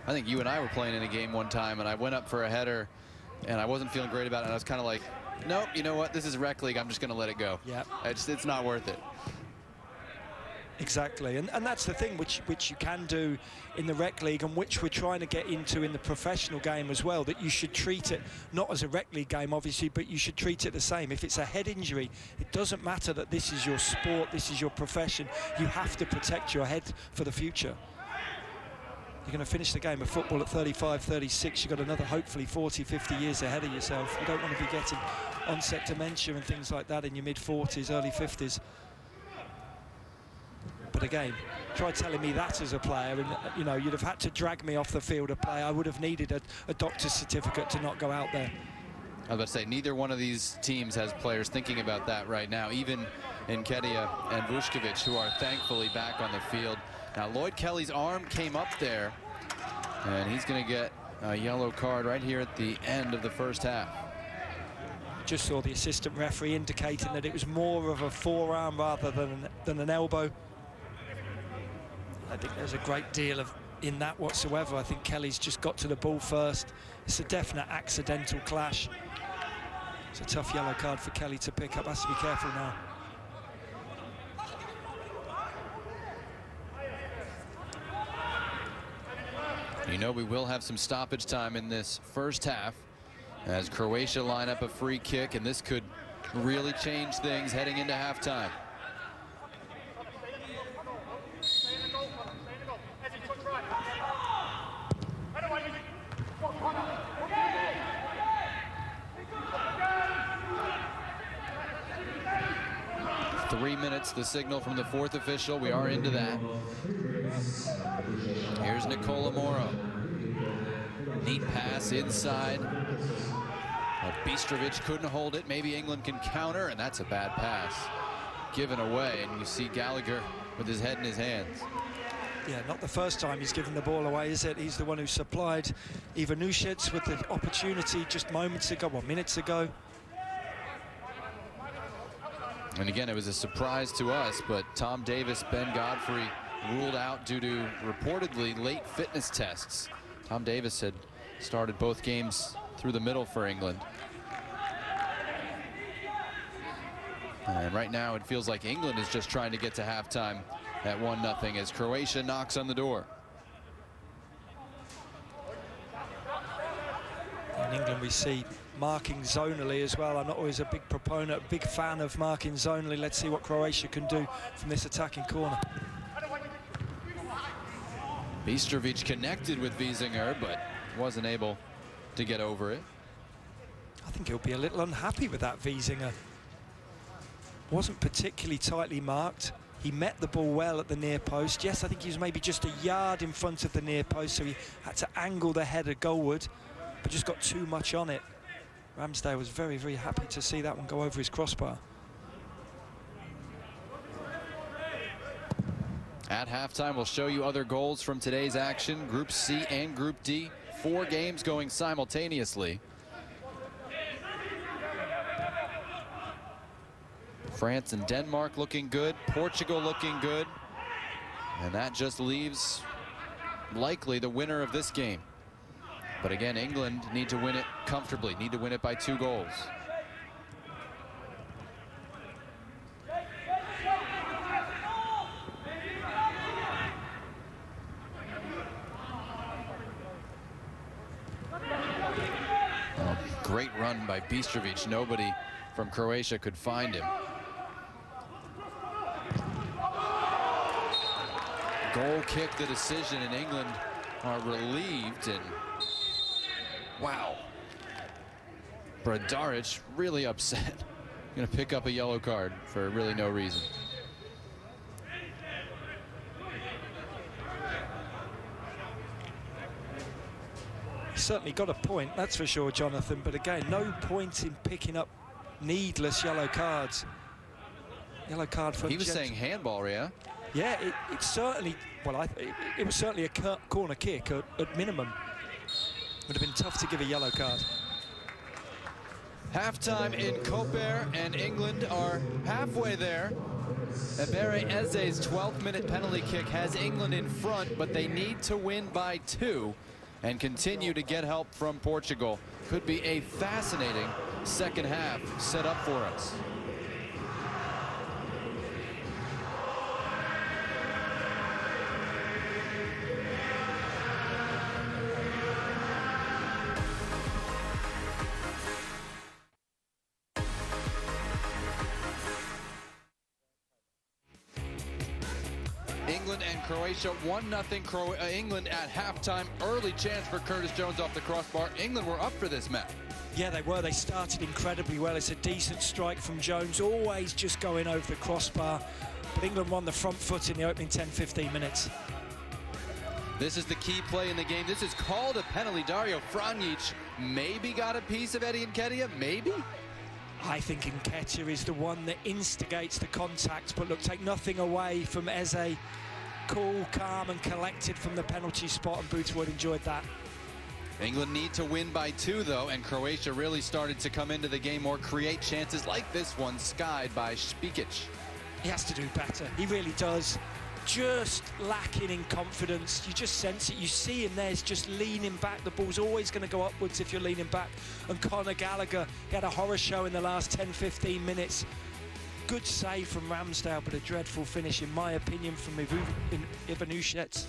I think you and I were playing in a game one time, and I went up for a header, and I wasn't feeling great about it, and I was kind of like, nope, you know what, this is rec league, I'm just going to let it go. Yeah. It's not worth it. Exactly, and that's the thing which you can do in the rec league, and which we're trying to get into in the professional game as well, that you should treat it not as a rec league game, obviously, but you should treat it the same. If it's a head injury, it doesn't matter that this is your sport, this is your profession. You have to protect your head for the future. You're going to finish the game of football at 35, 36. You've got another, hopefully, 40, 50 years ahead of yourself. You don't want to be getting onset dementia and things like that in your mid-40s, early 50s. But again, try telling me that as a player, and you'd have had to drag me off the field to play. I would have needed a doctor's certificate to not go out there. I was about to say, neither one of these teams has players thinking about that right now, even Nketiah and Vuskovic, who are thankfully back on the field. Now, Lloyd Kelly's arm came up there, and he's going to get a yellow card right here at the end of the first half. Just saw the assistant referee indicating that it was more of a forearm rather than an elbow. I think there's a great deal in that whatsoever. I think Kelly's just got to the ball first. It's a definite accidental clash. It's a tough yellow card for Kelly to pick up. Has to be careful now. We will have some stoppage time in this first half as Croatia line up a free kick, and this could really change things heading into halftime. Three minutes, the signal from the fourth official. We are into that. Here's Nicola Moro. Neat pass inside. But Bistrovic couldn't hold it. Maybe England can counter, and that's a bad pass given away. And you see Gallagher with his head in his hands. Yeah, not the first time he's given the ball away, is it? He's the one who supplied Ivanušić with the opportunity just moments ago, well, minutes ago. And again, it was a surprise to us, but Tom Davis, Ben Godfrey ruled out due to reportedly late fitness tests. Tom Davis had started both games through the middle for England. And right now it feels like England is just trying to get to halftime at 1-0 as Croatia knocks on the door. In England we see marking zonally as well. I'm not always a big proponent, a big fan of marking zonally. Let's see what Croatia can do from this attacking corner. Bistrovic connected with Wiesinger, but wasn't able to get over it. I think he'll be a little unhappy with that, Wiesinger. Wasn't particularly tightly marked. He met the ball well at the near post. Yes, I think he was maybe just a yard in front of the near post, so he had to angle the header goalward, but just got too much on it. Ramsdale was very, very happy to see that one go over his crossbar. At halftime, we'll show you other goals from today's action. Group C and Group D. 4 games going simultaneously. France and Denmark looking good. Portugal looking good. And that just leaves likely the winner of this game. But again, England need to win it comfortably, need to win it by 2 goals. Great run by Bistrovic. Nobody from Croatia could find him. Goal kick, the decision, and England are relieved. And wow, Bradaric really upset. Gonna pick up a yellow card for really no reason. Certainly got a point, that's for sure, Jonathan, but again, no point in picking up needless yellow cards. Yellow card for... He was saying handball, yeah? Yeah, it certainly, well, it was certainly a corner kick at minimum. Would have been tough to give a yellow card. Halftime in Koper, and England are halfway there. Ebere Eze's 12th minute penalty kick has England in front, but they need to win by 2 and continue to get help from Portugal. Could be a fascinating second half set up for us. England and Croatia, 1-0 England at halftime. Early chance for Curtis Jones off the crossbar. England were up for this match. Yeah, they were. They started incredibly well. It's a decent strike from Jones, always just going over the crossbar. But England won the front foot in the opening 10-15 minutes. This is the key play in the game. This is called a penalty. Dario Franjic maybe got a piece of Eddie Nketiah, maybe? I think Nketiah is the one that instigates the contact, but look, take nothing away from Eze. Cool, calm and collected from the penalty spot, and Boothwood enjoyed that. England need to win by 2 though, and Croatia really started to come into the game or create chances like this one, skied by Špikic. He has to do better, he really does. Just lacking in confidence. You just sense it. You see him there, he's just leaning back. The ball's always going to go upwards if you're leaning back. And Conor Gallagher, he had a horror show in the last 10-15 minutes. Good save from Ramsdale, but a dreadful finish, in my opinion, from Ivanushets.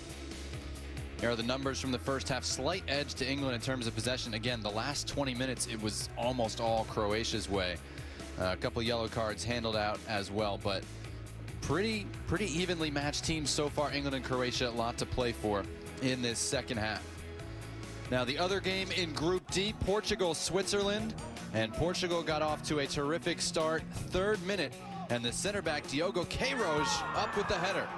Here are the numbers from the first half. Slight edge to England in terms of possession. Again, the last 20 minutes, it was almost all Croatia's way. A couple yellow cards handled out as well, but pretty evenly matched teams so far. England and Croatia, a lot to play for in this second half. Now the other game in Group D, Portugal, Switzerland, and Portugal got off to a terrific start. 3rd minute, and the center back Diogo Queiroz up with the header.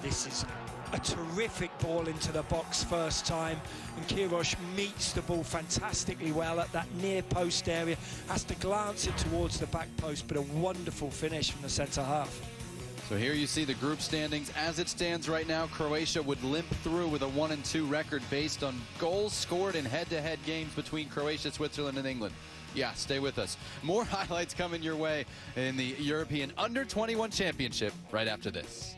This is a terrific ball into the box first time, and Queiroz meets the ball fantastically well at that near post area, has to glance it towards the back post, but a wonderful finish from the centre half. So here you see the group standings. As it stands right now, Croatia would limp through with a 1-2 record based on goals scored in head-to-head games between Croatia, Switzerland, and England. Yeah, stay with us. More highlights coming your way in the European Under-21 Championship right after this.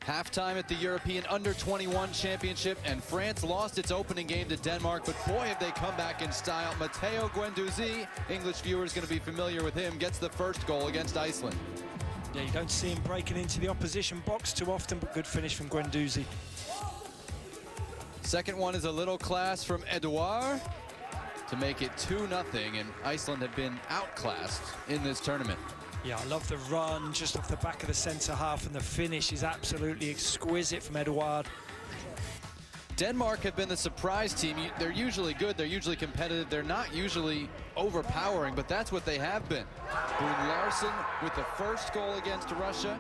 Halftime at the European Under-21 Championship, and France lost its opening game to Denmark, but boy, have they come back in style. Matteo Guendouzi, English viewers going to be familiar with him, gets the first goal against Iceland. Yeah, you don't see him breaking into the opposition box too often, but good finish from Guendouzi. Second one is a little class from Edouard to make it 2-0, and Iceland have been outclassed in this tournament. Yeah, I love the run just off the back of the centre half, and the finish is absolutely exquisite from Edouard. Denmark have been the surprise team. They're usually good, they're usually competitive, they're not usually overpowering, but that's what they have been. Boone Larsen with the first goal against Russia.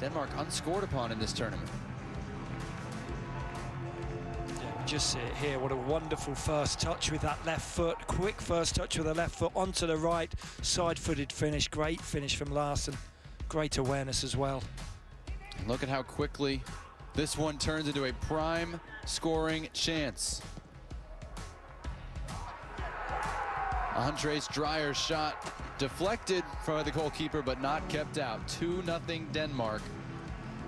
Denmark unscored upon in this tournament. Yeah, just see it here. What a wonderful first touch with that left foot. Quick first touch with the left foot onto the right. Side-footed finish. Great finish from Larson. Great awareness as well. And look at how quickly this one turns into a prime scoring chance. Andres Dreyer's shot deflected from the goalkeeper, but not kept out. 2-0 Denmark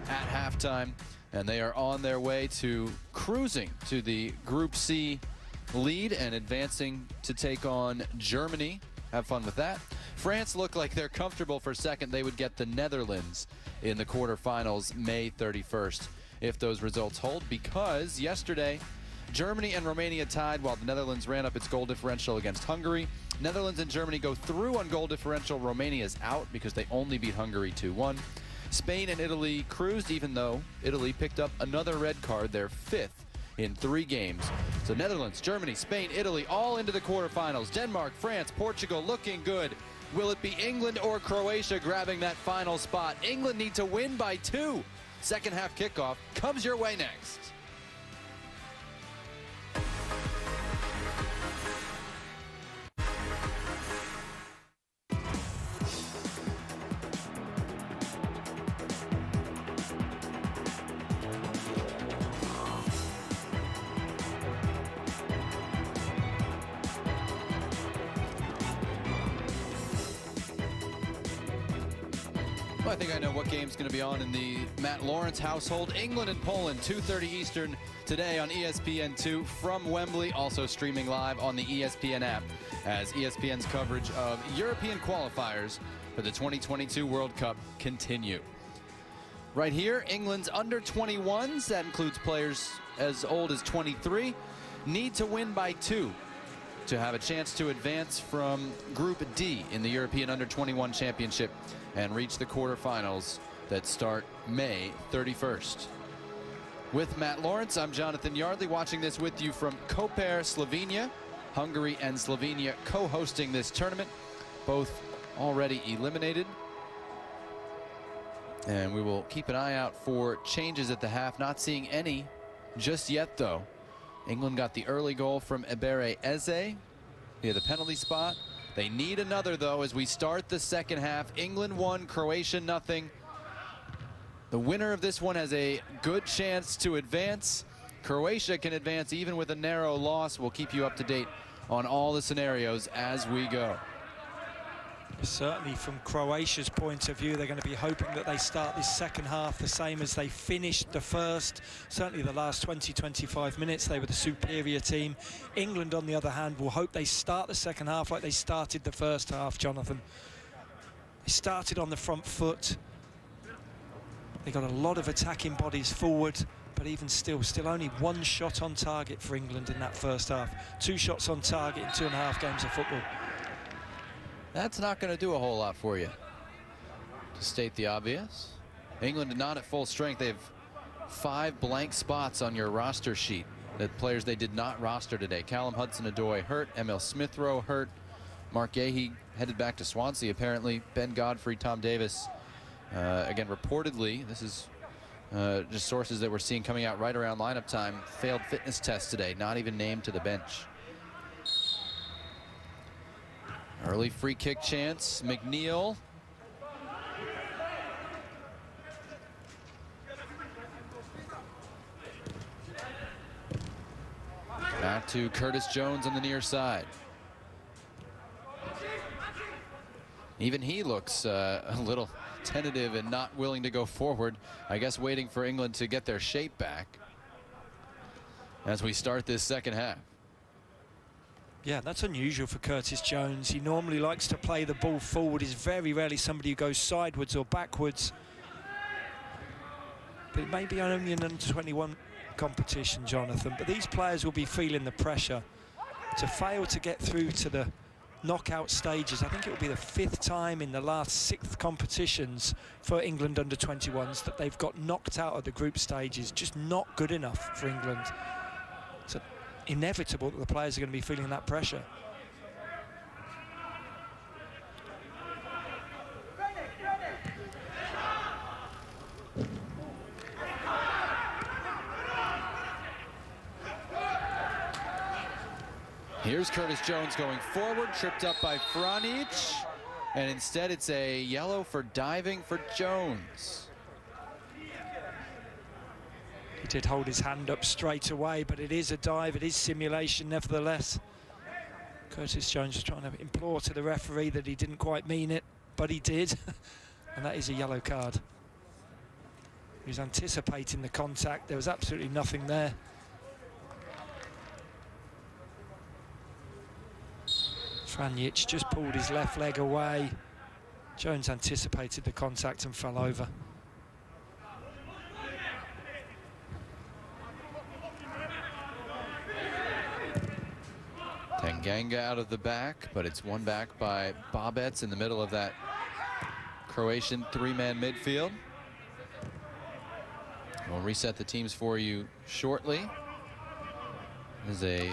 at halftime, and they are on their way to cruising to the Group C lead and advancing to take on Germany. Have fun with that. France look like they're comfortable for second. They would get the Netherlands in the quarterfinals May 31st if those results hold, because yesterday Germany and Romania tied while the Netherlands ran up its goal differential against Hungary. Netherlands and Germany go through on goal differential. Romania's out because they only beat Hungary 2-1. Spain and Italy cruised, even though Italy picked up another red card, their 5th in 3 games. So Netherlands, Germany, Spain, Italy, all into the quarterfinals. Denmark, France, Portugal looking good. Will it be England or Croatia grabbing that final spot? England need to win by 2. Second half kickoff comes your way next. Well, I think I know what game's going to be on in the Matt Lawrence household. England and Poland, 2:30 Eastern today on ESPN2 from Wembley, also streaming live on the ESPN app as ESPN's coverage of European qualifiers for the 2022 World Cup continue. Right here, England's under-21s, that includes players as old as 23, need to win by 2 to have a chance to advance from Group D in the European Under-21 Championship and reach the quarterfinals that start May 31st. With Matt Lawrence, I'm Jonathan Yardley, watching this with you from Koper, Slovenia. Hungary and Slovenia co-hosting this tournament, both already eliminated. And we will keep an eye out for changes at the half. Not seeing any just yet, though. England got the early goal from Ebere Eze via the penalty spot. They need another, though, as we start the second half. England 1, Croatia 0. The winner of this one has a good chance to advance. Croatia can advance even with a narrow loss. We'll keep you up to date on all the scenarios as we go. Certainly from Croatia's point of view, they're going to be hoping that they start this second half the same as they finished the first. Certainly the last 20-25 minutes, they were the superior team. England, on the other hand, will hope they start the second half like they started the first half, Jonathan. They started on the front foot. They got a lot of attacking bodies forward, but even still only 1 shot on target for England in that first half. 2 shots on target in 2.5 games of football. That's not going to do a whole lot for you. To state the obvious, England not at full strength. They have 5 blank spots on your roster sheet. The players they did not roster today. Callum Hudson-Odoi hurt. Emil Smith-Rowe hurt. Mark Gahey headed back to Swansea apparently. Ben Godfrey, Tom Davis. Again, reportedly, this is just sources that we're seeing coming out right around lineup time. Failed fitness test today. Not even named to the bench. Early free kick chance, McNeil. Back to Curtis Jones on the near side. Even he looks a little tentative and not willing to go forward. I guess waiting for England to get their shape back as we start this second half. Yeah, that's unusual for Curtis Jones. He normally likes to play the ball forward. He's very rarely somebody who goes sideways or backwards. But it may be only an under-21 competition, Jonathan. But these players will be feeling the pressure. To fail to get through to the knockout stages, I think it will be the 5th time in the last 6 competitions for England under-21s that they've got knocked out of the group stages. Just not good enough for England. So inevitable that the players are going to be feeling that pressure. Here's Curtis Jones going forward, tripped up by Franic, and instead it's a yellow for diving for Jones. He did hold his hand up straight away, but it is a dive, it is simulation nevertheless. Curtis Jones was trying to implore to the referee that he didn't quite mean it, but he did, and that is a yellow card. He was anticipating the contact, there was absolutely nothing there. Franic just pulled his left leg away. Jones anticipated the contact and fell over. Tanganga out of the back, but it's won back by Bobets in the middle of that Croatian three-man midfield. We'll reset the teams for you shortly. This is a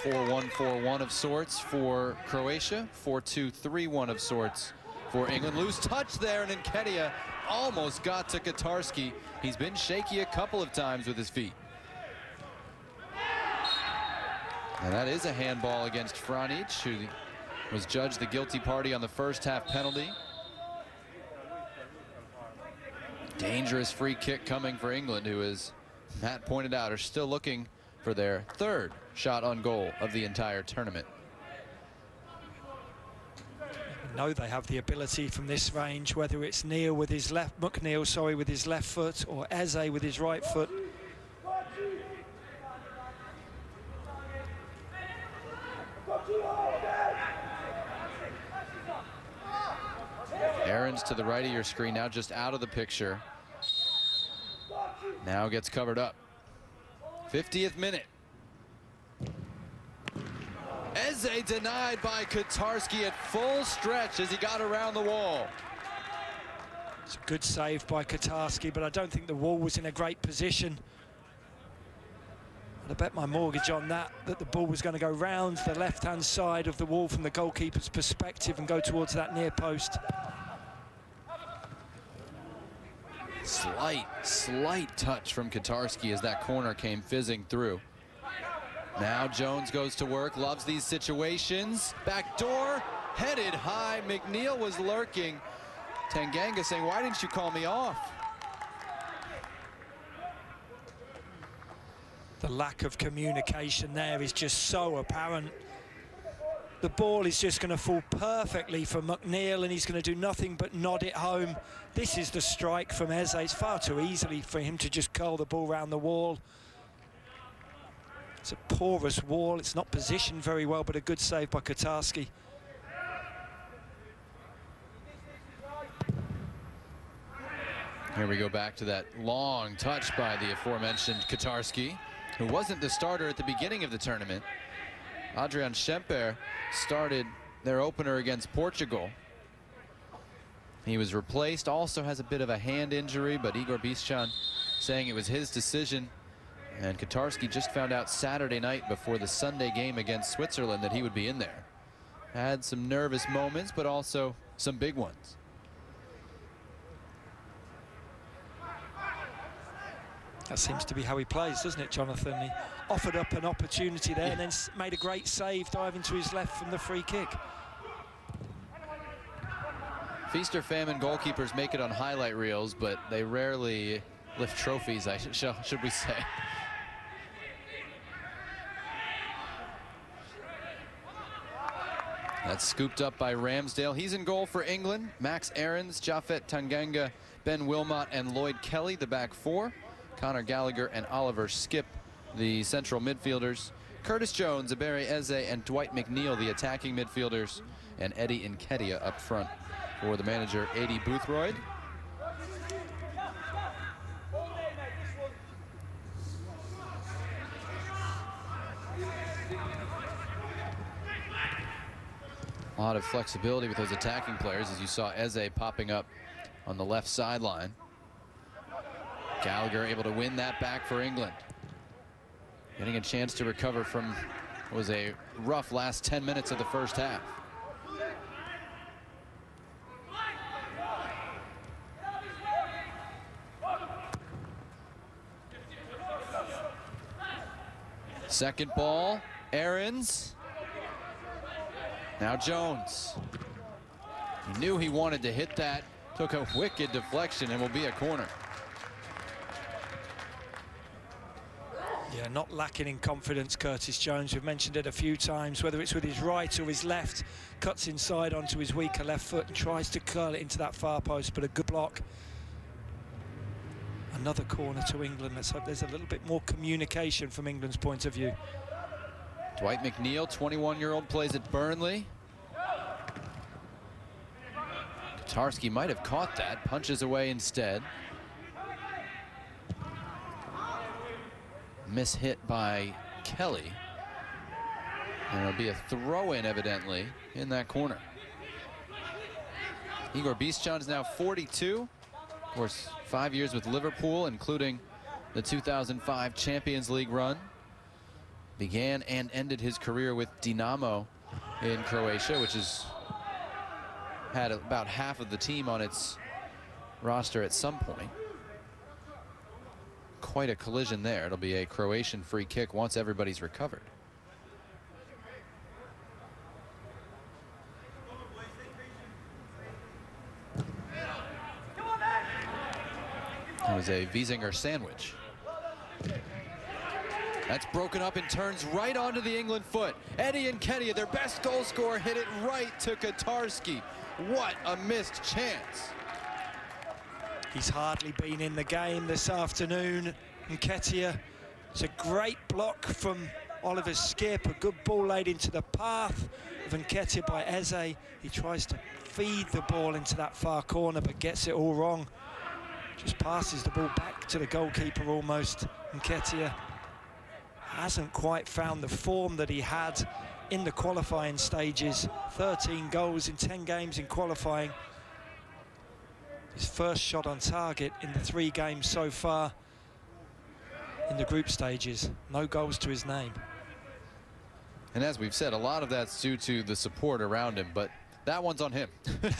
4-1-4-1 of sorts for Croatia, 4-2-3-1 of sorts for England. Loose touch there, and Nketiah almost got to Katarski. He's been shaky a couple of times with his feet. And that is a handball against Franic, who was judged the guilty party on the first half penalty. Dangerous free kick coming for England, who, as Matt pointed out, are still looking for their third shot on goal of the entire tournament. I know they have the ability from this range, whether it's Neil with his left, McNeil, sorry, with his left foot, or Eze with his right foot. Aarons to the right of your screen, now just out of the picture. Now gets covered up. 50th minute. Eze denied by Katarski at full stretch as he got around the wall. It's a good save by Katarski, but I don't think the wall was in a great position. I'd bet my mortgage on that the ball was going to go round the left-hand side of the wall from the goalkeeper's perspective and go towards that near post. Slight touch from Katarski as that corner came fizzing through. Now Jones goes to work, loves these situations. Back door, headed high. McNeil was lurking. Tanganga saying, why didn't you call me off? The lack of communication there is just so apparent. The ball is just going to fall perfectly for McNeil, and he's going to do nothing but nod it home. This is the strike from Eze. It's far too easily for him to just curl the ball around the wall. It's a porous wall. It's not positioned very well, but a good save by Katarski. Here we go back to that long touch by the aforementioned Katarski, who wasn't the starter at the beginning of the tournament. Adrian Schemper started their opener against Portugal. He was replaced, also has a bit of a hand injury, but Igor Bišćan saying it was his decision. And Katarski just found out Saturday night before the Sunday game against Switzerland that he would be in there. Had some nervous moments, but also some big ones. That seems to be how he plays, doesn't it, Jonathan? He offered up an opportunity there and then made a great save, diving to his left from the free kick. Feast or famine goalkeepers make it on highlight reels, but they rarely lift trophies, should we say. That's scooped up by Ramsdale. He's in goal for England. Max Aarons, Japhet Tanganga, Ben Wilmot, and Lloyd Kelly, the back four. Conor Gallagher and Oliver Skip, the central midfielders. Curtis Jones, Ebere Eze, and Dwight McNeil, the attacking midfielders. And Eddie Nketiah up front for the manager, Adi Boothroyd. A lot of flexibility with those attacking players, as you saw Eze popping up on the left sideline. Gallagher able to win that back for England. Getting a chance to recover from what was a rough last 10 minutes of the first half. Second ball, Aarons. Now Jones. He knew he wanted to hit that. Took a wicked deflection and will be a corner. Yeah, not lacking in confidence, Curtis Jones. We've mentioned it a few times, whether it's with his right or his left. Cuts inside onto his weaker left foot and tries to curl it into that far post, but a good block. Another corner to England. Let's hope there's a little bit more communication from England's point of view. Dwight McNeil, 21-year-old, plays at Burnley. Kotarski might have caught that, punches away instead. Mishit by Kelly. And it'll be a throw-in, evidently, in that corner. Igor Biscan is now 42. Of course, 5 years with Liverpool, including the 2005 Champions League run. Began and ended his career with Dinamo in Croatia, which has had about half of the team on its roster at some point. Quite a collision there. It'll be a Croatian free kick once everybody's recovered. It was a Wiesinger sandwich. That's broken up and turns right onto the England foot. Eddie Nketiah, their best goal scorer, hit it right to Kotarski. What a missed chance. He's hardly been in the game this afternoon. Nketiah, it's a great block from Oliver Skipp. A good ball laid into the path of Nketiah by Eze. He tries to feed the ball into that far corner, but gets it all wrong. Just passes the ball back to the goalkeeper almost. Nketiah hasn't quite found the form that he had in the qualifying stages. 13 goals in 10 games in qualifying. His first shot on target in the 3 games so far in the group stages. No goals to his name. And as we've said, a lot of that's due to the support around him, but that one's on him.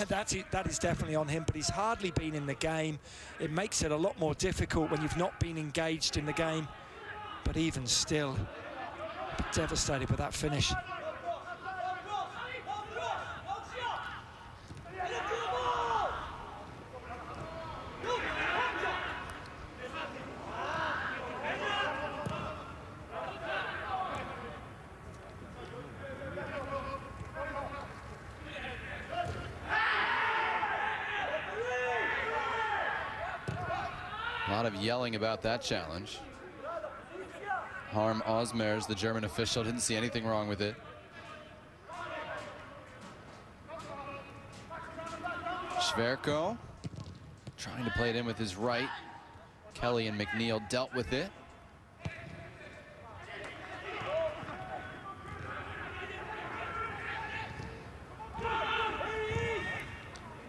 That is definitely on him, but he's hardly been in the game. It makes it a lot more difficult when you've not been engaged in the game. But even still, devastated with that finish. A lot of yelling about that challenge. Harm Osmers, the German official, didn't see anything wrong with it. Schwerko trying to play it in with his right. Kelly and McNeil dealt with it.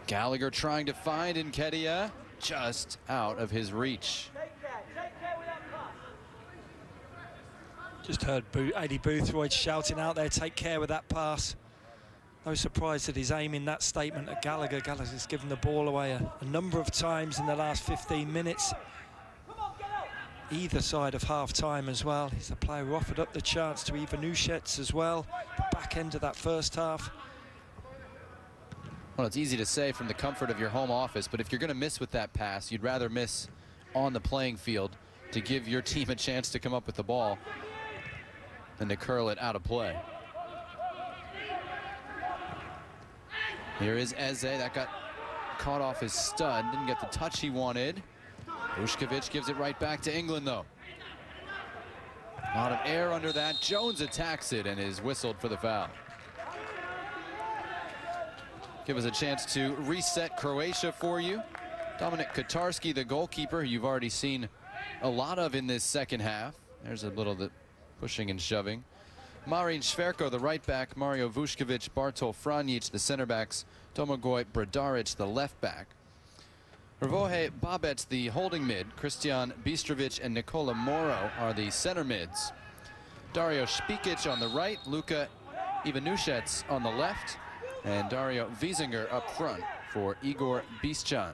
Gallagher trying to find Nketiah, just out of his reach. Just heard Eddie Boothroyd shouting out there, take care with that pass. No surprise that he's aiming that statement at Gallagher. Gallagher's given the ball away a number of times in the last 15 minutes. Either side of half-time as well. He's the player who offered up the chance to Ivanušec as well. The back end of that first half. Well, it's easy to say from the comfort of your home office, but if you're going to miss with that pass, you'd rather miss on the playing field to give your team a chance to come up with the ball than to curl it out of play. Here is Eze. That got caught off his stud. Didn't get the touch he wanted. Vušković gives it right back to England, though. A lot of air under that. Jones attacks it and is whistled for the foul. Give us a chance to reset Croatia for you. Dominik Kotarski, the goalkeeper, you've already seen a lot of in this second half. There's a little bit pushing and shoving. Marin Schwerko, the right back. Mario Vušković, Bartol Franjic, the center backs. Domagoj Bradaric, the left back. Hrvoje Babec, the holding mid. Christian Bistrovic and Nikola Moro are the center mids. Dario Špikic on the right. Luka Ivanušec on the left. And Dario Wiesinger up front for Igor Biscan.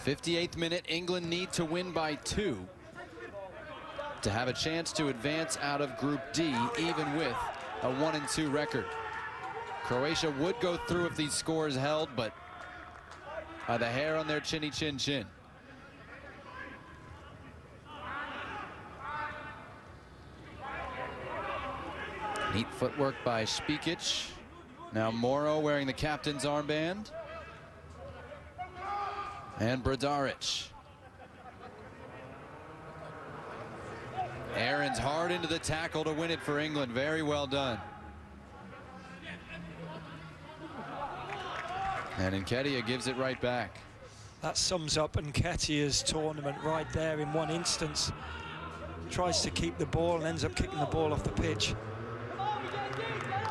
58th minute, England need to win by 2 to have a chance to advance out of Group D, even with a 1-2 record. Croatia would go through if these scores held, but by the hair on their chinny chin chin. Neat footwork by Spikic. Now Moro wearing the captain's armband. And Brodaric. Aarons hard into the tackle to win it for England. Very well done. And Nketiah gives it right back. That sums up Nketiah's tournament right there in one instance. Tries to keep the ball and ends up kicking the ball off the pitch.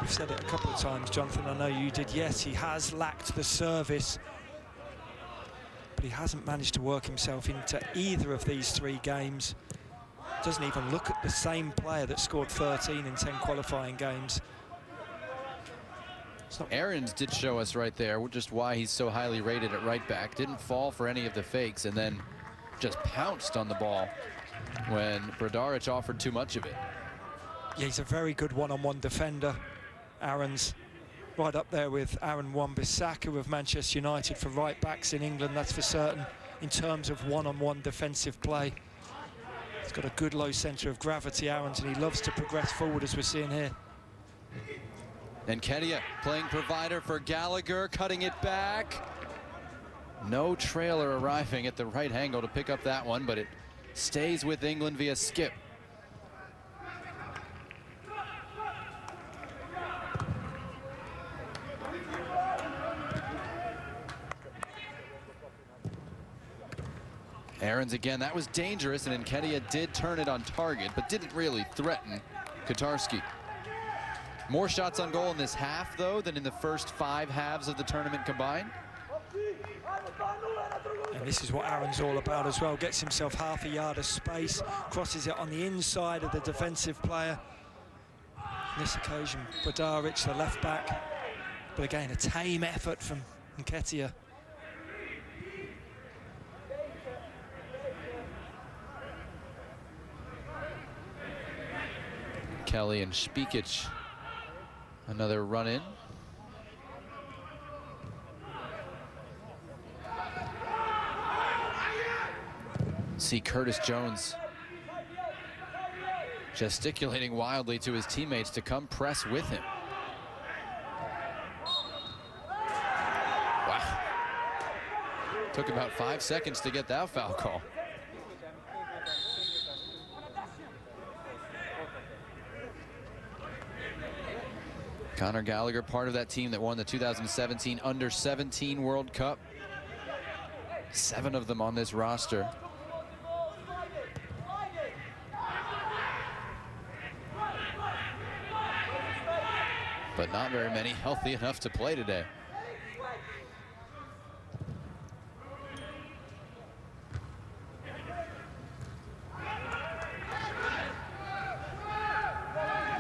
You've said it a couple of times, Jonathan, I know you did. Yes, he has lacked the service, but he hasn't managed to work himself into either of these 3 games. Doesn't even look at the same player that scored 13 in 10 qualifying games. Aarons did show us right there just why he's so highly rated at right back. Didn't fall for any of the fakes and then just pounced on the ball when Brodaric offered too much of it. Yeah, he's a very good one-on-one defender. Aarons right up there with Aaron Wan-Bissaka of Manchester United for right backs in England, that's for certain, in terms of one-on-one defensive play. He's got a good low centre of gravity, Aarons, and he loves to progress forward, as we're seeing here. And Nketiah playing provider for Gallagher, cutting it back. No trailer arriving at the right angle to pick up that one, but it stays with England via skip. Aarons again, that was dangerous, and Nketiah did turn it on target, but didn't really threaten Kotarski. More shots on goal in this half, though, than in the first 5 halves of the tournament combined. And this is what Aaron's all about as well. Gets himself half a yard of space, crosses it on the inside of the defensive player. On this occasion, Brodaric, the left back. But again, a tame effort from Nketiah. Kelly and Spikic, another run in. See Curtis Jones gesticulating wildly to his teammates to come press with him. Wow. Took about 5 seconds to get that foul call. Conor Gallagher, part of that team that won the 2017 Under-17 World Cup. 7 of them on this roster. But not very many healthy enough to play today.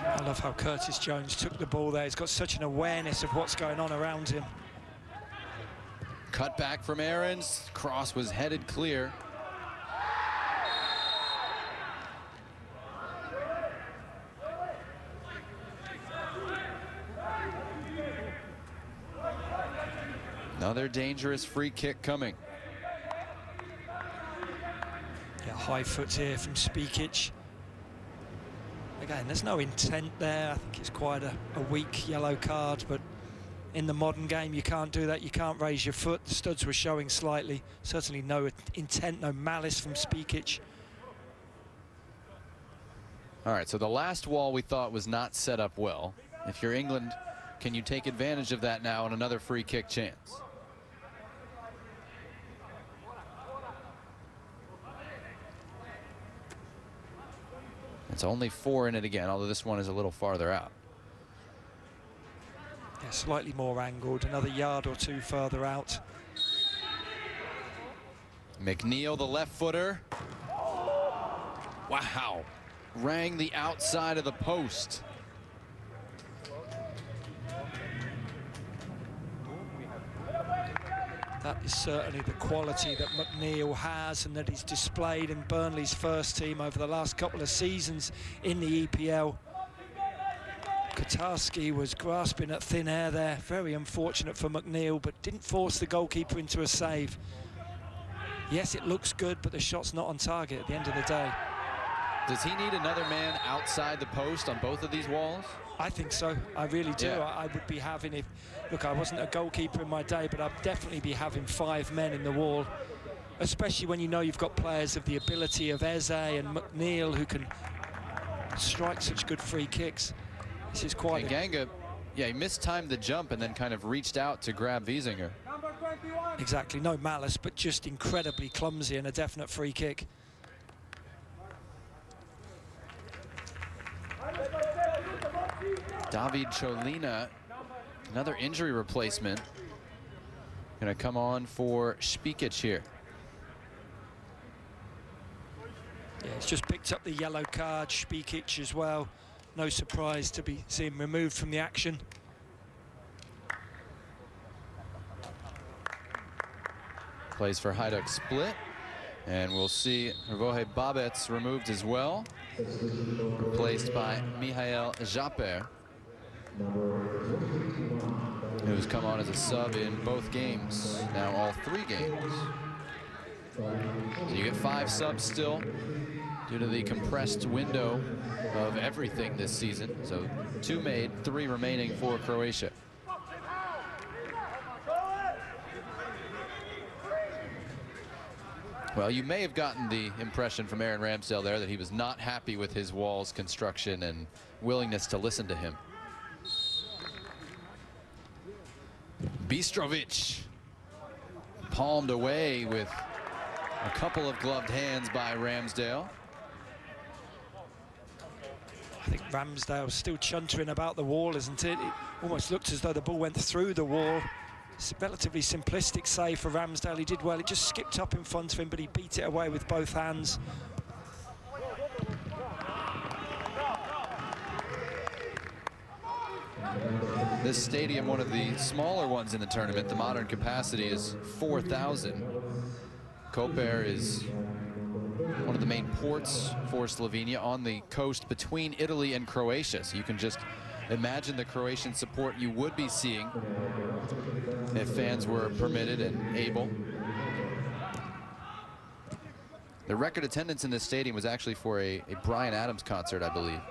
I love how Curtis Jones took the ball there. He's got such an awareness of what's going on around him. Cut back from Aarons. Cross was headed clear. Another dangerous free kick coming. Yeah, high foot here from Spikic. Again, there's no intent there. I think it's quite a weak yellow card, but in the modern game, you can't do that. You can't raise your foot. The studs were showing slightly. Certainly no intent, no malice from Spikic. All right, so the last wall we thought was not set up well. If you're England, can you take advantage of that now on another free kick chance? It's only 4 in it again, although this one is a little farther out. Yeah, slightly more angled, another yard or 2 further out. McNeil, the left footer. Wow, rang the outside of the post. That is certainly the quality that McNeil has and that he's displayed in Burnley's first team over the last couple of seasons in the EPL. Katarski was grasping at thin air there. Very unfortunate for McNeil, but didn't force the goalkeeper into a save. Yes, it looks good, but the shot's not on target at the end of the day. Does he need another man outside the post on both of these walls? I think so. I really do. Yeah. I would be having, if look, I wasn't a goalkeeper in my day, but I'd definitely be having 5 men in the wall, especially when you know you've got players of the ability of Eze and McNeil who can strike such good free kicks. This is quite. Ganga, yeah, he mistimed the jump and then kind of reached out to grab Wiesinger. Exactly, no malice, but just incredibly clumsy and a definite free kick. David Cholina, another injury replacement, gonna come on for Špikic here. Yeah, he's just picked up the yellow card, Špikic as well. No surprise to be seen removed from the action. Plays for Hajduk Split, and we'll see Hrvoje Babec removed as well, replaced by Mihail Žaper, who's come on as a sub in both games, now all 3 games. So you get 5 subs still due to the compressed window of everything this season. So 2 made, 3 remaining for Croatia. Well, you may have gotten the impression from Aaron Ramsdale there that he was not happy with his wall's construction and willingness to listen to him. Bistrovic palmed away with a couple of gloved hands by Ramsdale. I think Ramsdale's still chuntering about the wall, isn't it? It almost looked as though the ball went through the wall. It's a relatively simplistic save for Ramsdale. He did well. It just skipped up in front of him, but he beat it away with both hands. This stadium, one of the smaller ones in the tournament, the modern capacity is 4,000. Koper is one of the main ports for Slovenia on the coast between Italy and Croatia. So you can just imagine the Croatian support you would be seeing if fans were permitted and able. The record attendance in this stadium was actually for a Bryan Adams concert, I believe.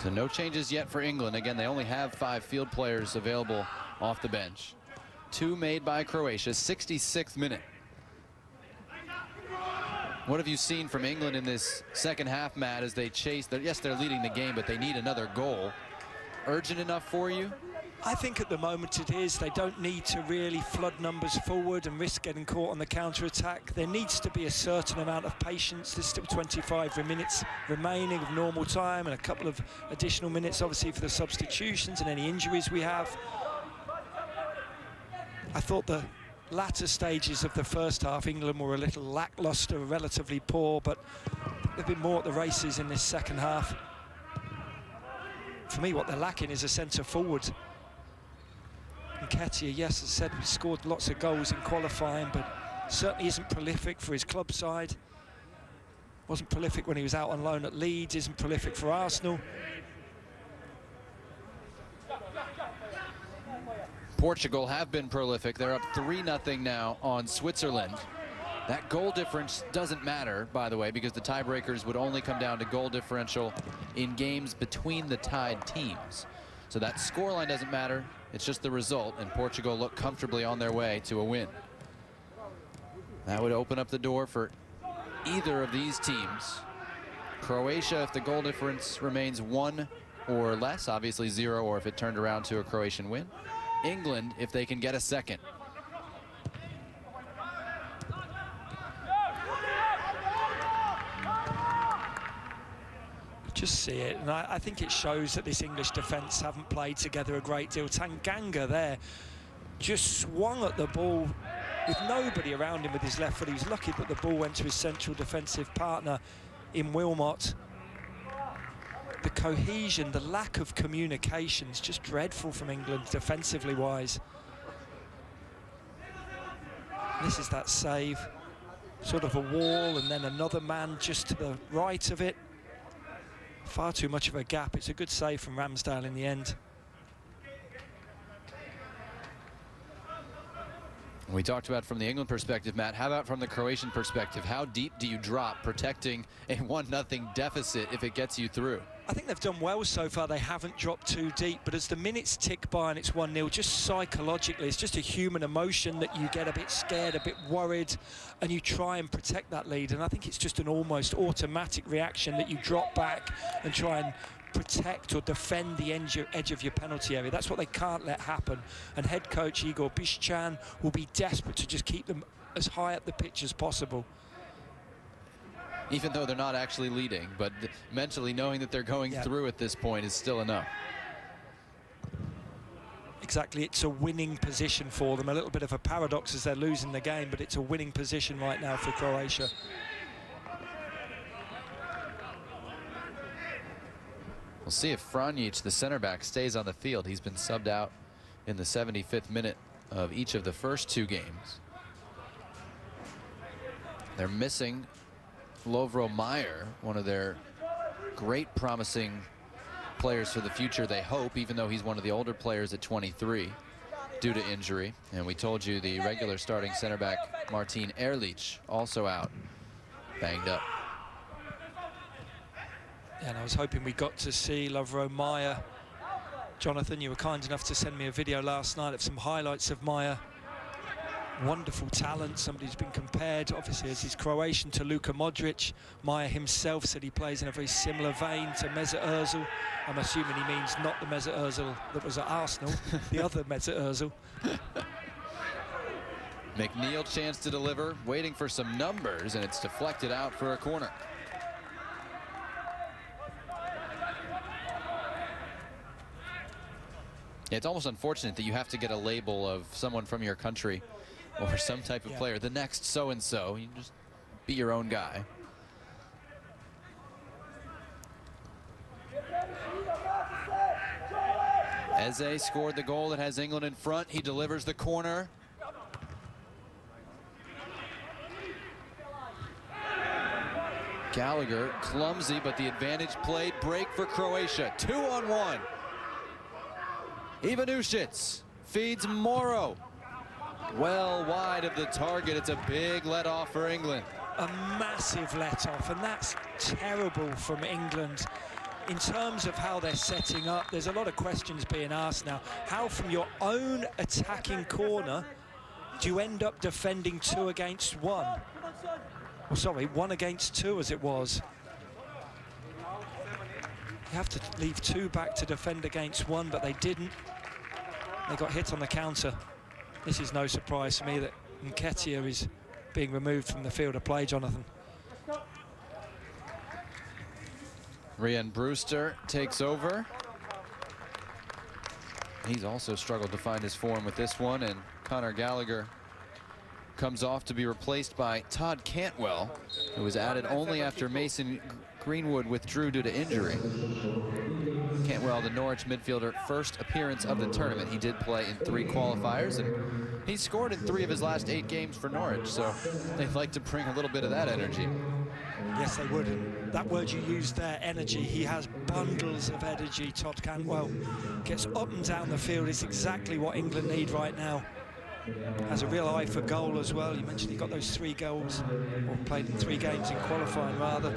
So no changes yet for England. Again, they only have 5 field players available off the bench. 2 made by Croatia, 66th minute. What have you seen from England in this second half, Matt, as they chase? Yes, they're leading the game, but they need another goal. Urgent enough for you? I think at the moment it is. They don't need to really flood numbers forward and risk getting caught on the counter-attack. There needs to be a certain amount of patience. There's still 25 minutes remaining of normal time and a couple of additional minutes, obviously, for the substitutions and any injuries we have. I thought the latter stages of the first half, England were a little lacklustre, relatively poor, but they've been more at the races in this second half. For me, what they're lacking is a centre forward. Nketiah, yes, as I said, we scored lots of goals in qualifying, but certainly isn't prolific for his club side. Wasn't prolific when he was out on loan at Leeds, isn't prolific for Arsenal. Portugal have been prolific. They're up 3-0 now on Switzerland. That goal difference doesn't matter, by the way, because the tiebreakers would only come down to goal differential in games between the tied teams. So that scoreline doesn't matter. It's just the result, and Portugal look comfortably on their way to a win. That would open up the door for either of these teams. Croatia, if the goal difference remains 1 or less, obviously 0, or if it turned around to a Croatian win. England, if they can get a second. Just see it, and I think it shows that this English defence haven't played together a great deal. Tanganga there just swung at the ball with nobody around him with his left foot. He was lucky that the ball went to his central defensive partner in Wilmot. The cohesion, the lack of communication is just dreadful from England defensively wise. This is that save, sort of a wall and then another man just to the right of it. Far too much of a gap. It's a good save from Ramsdale in the end. We talked about from the England perspective, Matt. How about from the Croatian perspective? How deep do you drop protecting a 1-0 deficit if it gets you through? I think they've done well so far. They haven't dropped too deep, but as the minutes tick by and it's 1-0, just psychologically, it's just a human emotion that you get a bit scared, a bit worried, and you try and protect that lead. And I think it's just an almost automatic reaction that you drop back and try and protect or defend the edge of your penalty area. That's what they can't let happen. And head coach Igor Bišćan will be desperate to just keep them as high up the pitch as possible. Even though they're not actually leading, but mentally knowing that they're going through at this point is still enough. Exactly, it's a winning position for them. A little bit of a paradox as they're losing the game, but it's a winning position right now for Croatia. We'll see if Franjic, the center back, stays on the field. He's been subbed out in the 75th minute of each of the first 2 games. They're missing Lovro Majer, one of their great promising players for the future, they hope, even though he's one of the older players at 23 due to injury. And we told you the regular starting center back Martin Erlich also out, banged up. And I was hoping we got to see Lovro Majer. Jonathan, you were kind enough to send me a video last night of some highlights of Majer. Wonderful talent, somebody who's been compared, obviously, as he's Croatian, to Luka Modric. Majer himself said he plays in a very similar vein to Mesut Ozil. I'm assuming he means not the Mesut Ozil that was at Arsenal, the other Mesut Ozil. McNeil chance to deliver, waiting for some numbers, and it's deflected out for a corner. It's almost unfortunate that you have to get a label of someone from your country or some type of player, the next so-and-so. You just be your own guy. Eze scored the goal that has England in front. He delivers the corner. Gallagher, clumsy, but the advantage played. Break for Croatia, 2-on-1. Ivanušić feeds Moro. Well wide of the target. It's a big let-off for England. A massive let-off, and that's terrible from England. In terms of how they're setting up, there's a lot of questions being asked now. How from your own attacking corner do you end up defending 2 against 1? Well, sorry, 1 against 2 as it was. You have to leave 2 back to defend against 1, but they didn't. They got hit on the counter. This is no surprise to me that Nketiah is being removed from the field of play, Jonathan. Rian Brewster takes over. He's also struggled to find his form with this one, and Conor Gallagher comes off to be replaced by Todd Cantwell, who was added only after Mason Greenwood withdrew due to injury. Cantwell, the Norwich midfielder, first appearance of the tournament. He did play in 3 qualifiers, and he scored in 3 of his last 8 games for Norwich, so they'd like to bring a little bit of that energy. Yes, they would. And that word you used there, energy, he has bundles of energy. Todd Cantwell gets up and down the field. It's exactly what England need right now. Has a real eye for goal as well. You mentioned he got those 3 goals, or played in 3 games in qualifying rather.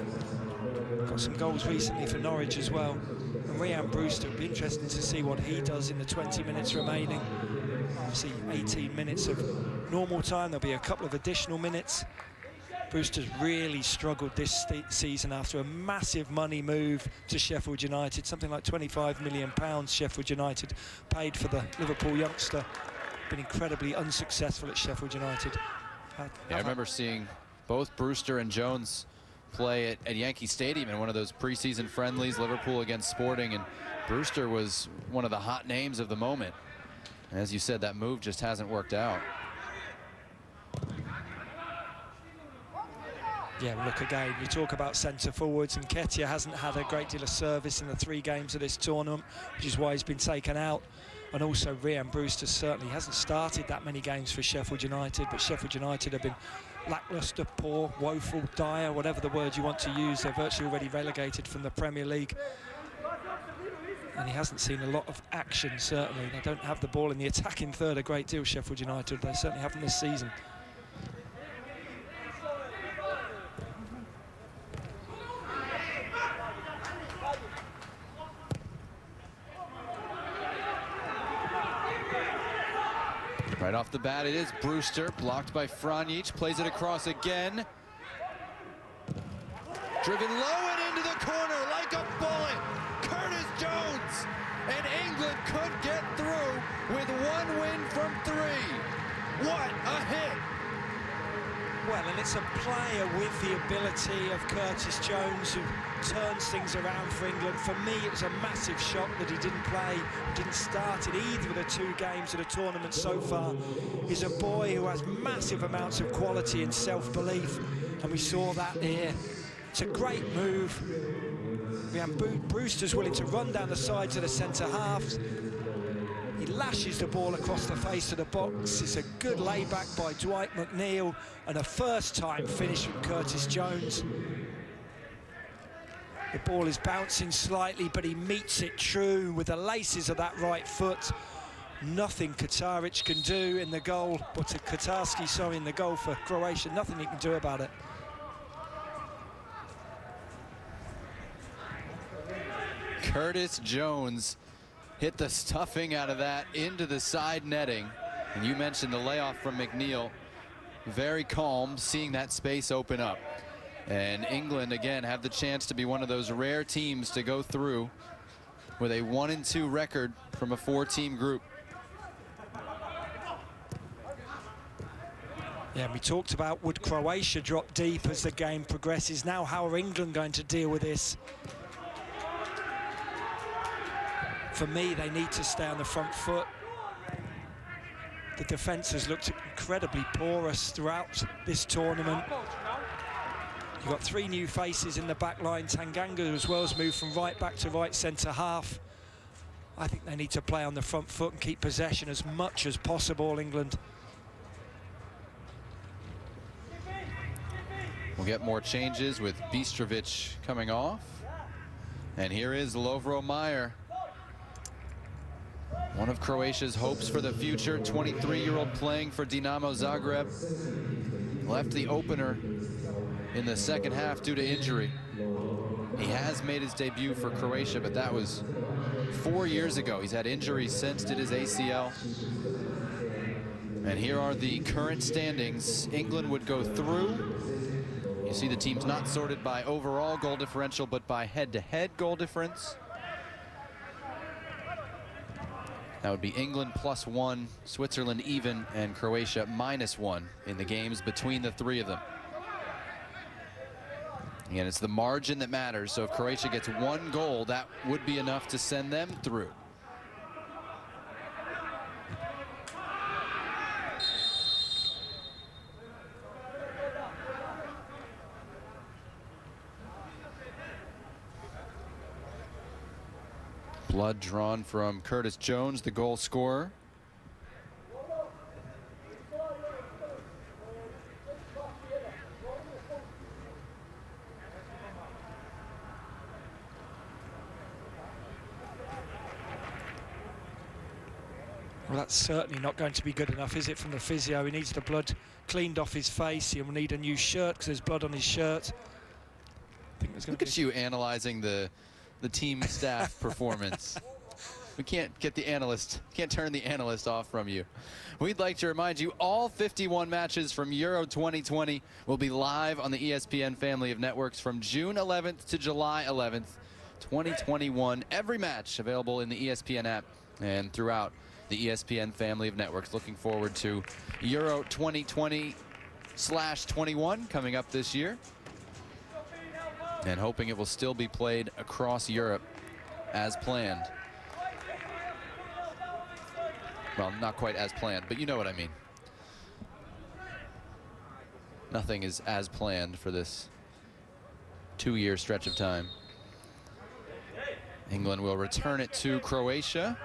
Got some goals recently for Norwich as well. And Rian Brewster, it'll be interesting to see what he does in the 20 minutes remaining. Obviously 18 minutes of normal time, there'll be a couple of additional minutes. Brewster's really struggled this season after a massive money move to Sheffield United, something like £25 million Sheffield United paid for the Liverpool youngster. Been incredibly unsuccessful at Sheffield United. Yeah, I remember seeing both Brewster and Jones play at Yankee Stadium in one of those preseason friendlies, Liverpool against Sporting, and Brewster was one of the hot names of the moment. And as you said, that move just hasn't worked out. Yeah, look again, you talk about centre forwards, and Ketia hasn't had a great deal of service in the 3 games of this tournament, which is why he's been taken out. And also Rhian Brewster certainly hasn't started that many games for Sheffield United, but Sheffield United have been lacklustre, poor, woeful, dire, whatever the word you want to use. They're virtually already relegated from the Premier League. And he hasn't seen a lot of action, certainly. They don't have the ball in the attacking third a great deal, Sheffield United. They certainly haven't this season. Right off the bat, it is Brewster, blocked by Franjic, plays it across again. Driven low and into the corner like a bullet. Curtis Jones, and England could get through with 1 win from 3. What a hit! Well, and it's a player with the ability of Curtis Jones, who turns things around for England. For me, it was a massive shock that he didn't play, didn't start in either of the 2 games of the tournament so far. He's a boy who has massive amounts of quality and self-belief, and we saw that here. It's a great move. Brewster's willing to run down the sides of the centre halves. He lashes the ball across the face of the box. It's a good layback by Dwight McNeil, and a first-time finish from Curtis Jones. The ball is bouncing slightly, but he meets it true with the laces of that right foot. Nothing Kataric can do in the goal, but Katarski, sorry, in the goal for Croatia. Nothing he can do about it. Curtis Jones hit the stuffing out of that into the side netting. And you mentioned the layoff from McNeil. Very calm, seeing that space open up. And England, again, have the chance to be one of those rare teams to go through with a 1-2 record from a 4-team group. Yeah, we talked about would Croatia drop deep as the game progresses. Now, how are England going to deal with this? For me, they need to stay on the front foot. The defence has looked incredibly porous throughout this tournament. You've got 3 new faces in the back line. Tanganga as well has moved from right back to right centre half. I think they need to play on the front foot and keep possession as much as possible, England. We'll get more changes with Bistrovic coming off. And here is Lovro Majer, one of Croatia's hopes for the future, 23-year-old playing for Dinamo Zagreb. Left the opener in the second half due to injury. He has made his debut for Croatia, but that was 4 years ago. He's had injuries since, did his ACL. And here are the current standings. England would go through. You see the teams not sorted by overall goal differential, but by head-to-head goal difference. That would be England +1, Switzerland even, and Croatia -1 in the games between the 3 of them. Again, it's the margin that matters, so if Croatia gets 1 goal, that would be enough to send them through. Blood drawn from Curtis Jones, the goal scorer. Well, that's certainly not going to be good enough, is it, from the physio? He needs the blood cleaned off his face. He'll need a new shirt because there's blood on his shirt. I think there's going to be... Look at you analyzing the team staff performance. We can't get the analyst, can't turn the analyst off from you. We'd like to remind you all 51 matches from Euro 2020 will be live on the ESPN family of networks from June 11th to July 11th, 2021. Every match available in the ESPN app and throughout the ESPN family of networks. Looking forward to Euro 2020/21 coming up this year, and hoping it will still be played across Europe as planned. Well, not quite as planned, but you know what I mean. Nothing is as planned for this 2-year stretch of time. England will return it to Croatia.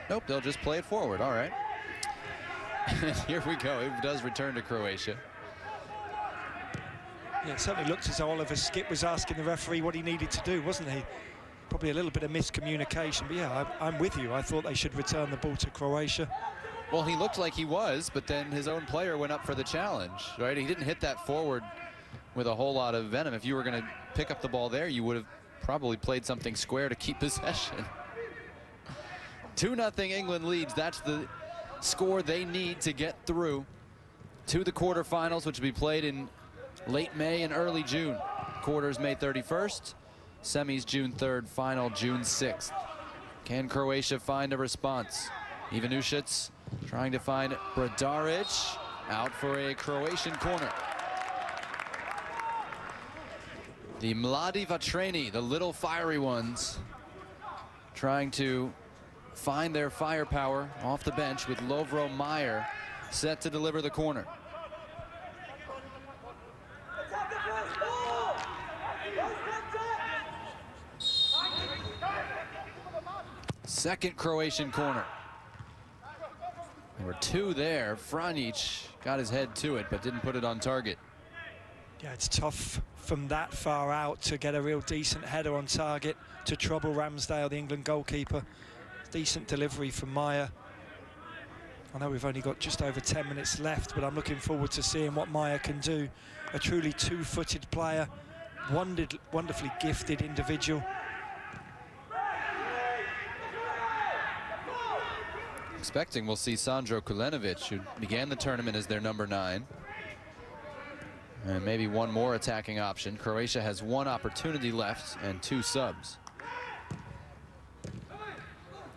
Nope, they'll just play it forward. All right. And here we go. It does return to Croatia. Yeah, it certainly looked as though Oliver Skipp was asking the referee what he needed to do, wasn't he? Probably a little bit of miscommunication, but yeah, I'm with you. I thought they should return the ball to Croatia. Well, he looked like he was, but then his own player went up for the challenge, right? He didn't hit that forward with a whole lot of venom. If you were going to pick up the ball there, you would have probably played something square to keep possession. 2-0 England leads. That's the score they need to get through to the quarterfinals, which will be played in late May and early June. Quarters May 31st, semis June 3rd, final June 6th. Can Croatia find a response? Ivanušić trying to find Bradarić, out for a Croatian corner. The Mladi Vatreni, the little fiery ones, trying to find their firepower off the bench with Lovro Majer set to deliver the corner. Second Croatian corner. There were two there. Franjic got his head to it, but didn't put it on target. Yeah, it's tough from that far out to get a real decent header on target to trouble Ramsdale, the England goalkeeper. Decent delivery from Majer. I know we've only got just over 10 minutes left, but I'm looking forward to seeing what Majer can do. A truly two-footed player, wonderfully gifted individual. Expecting we'll see Sandro Kulenovic, who began the tournament as their number 9. And maybe one more attacking option. Croatia has one opportunity left and 2 subs.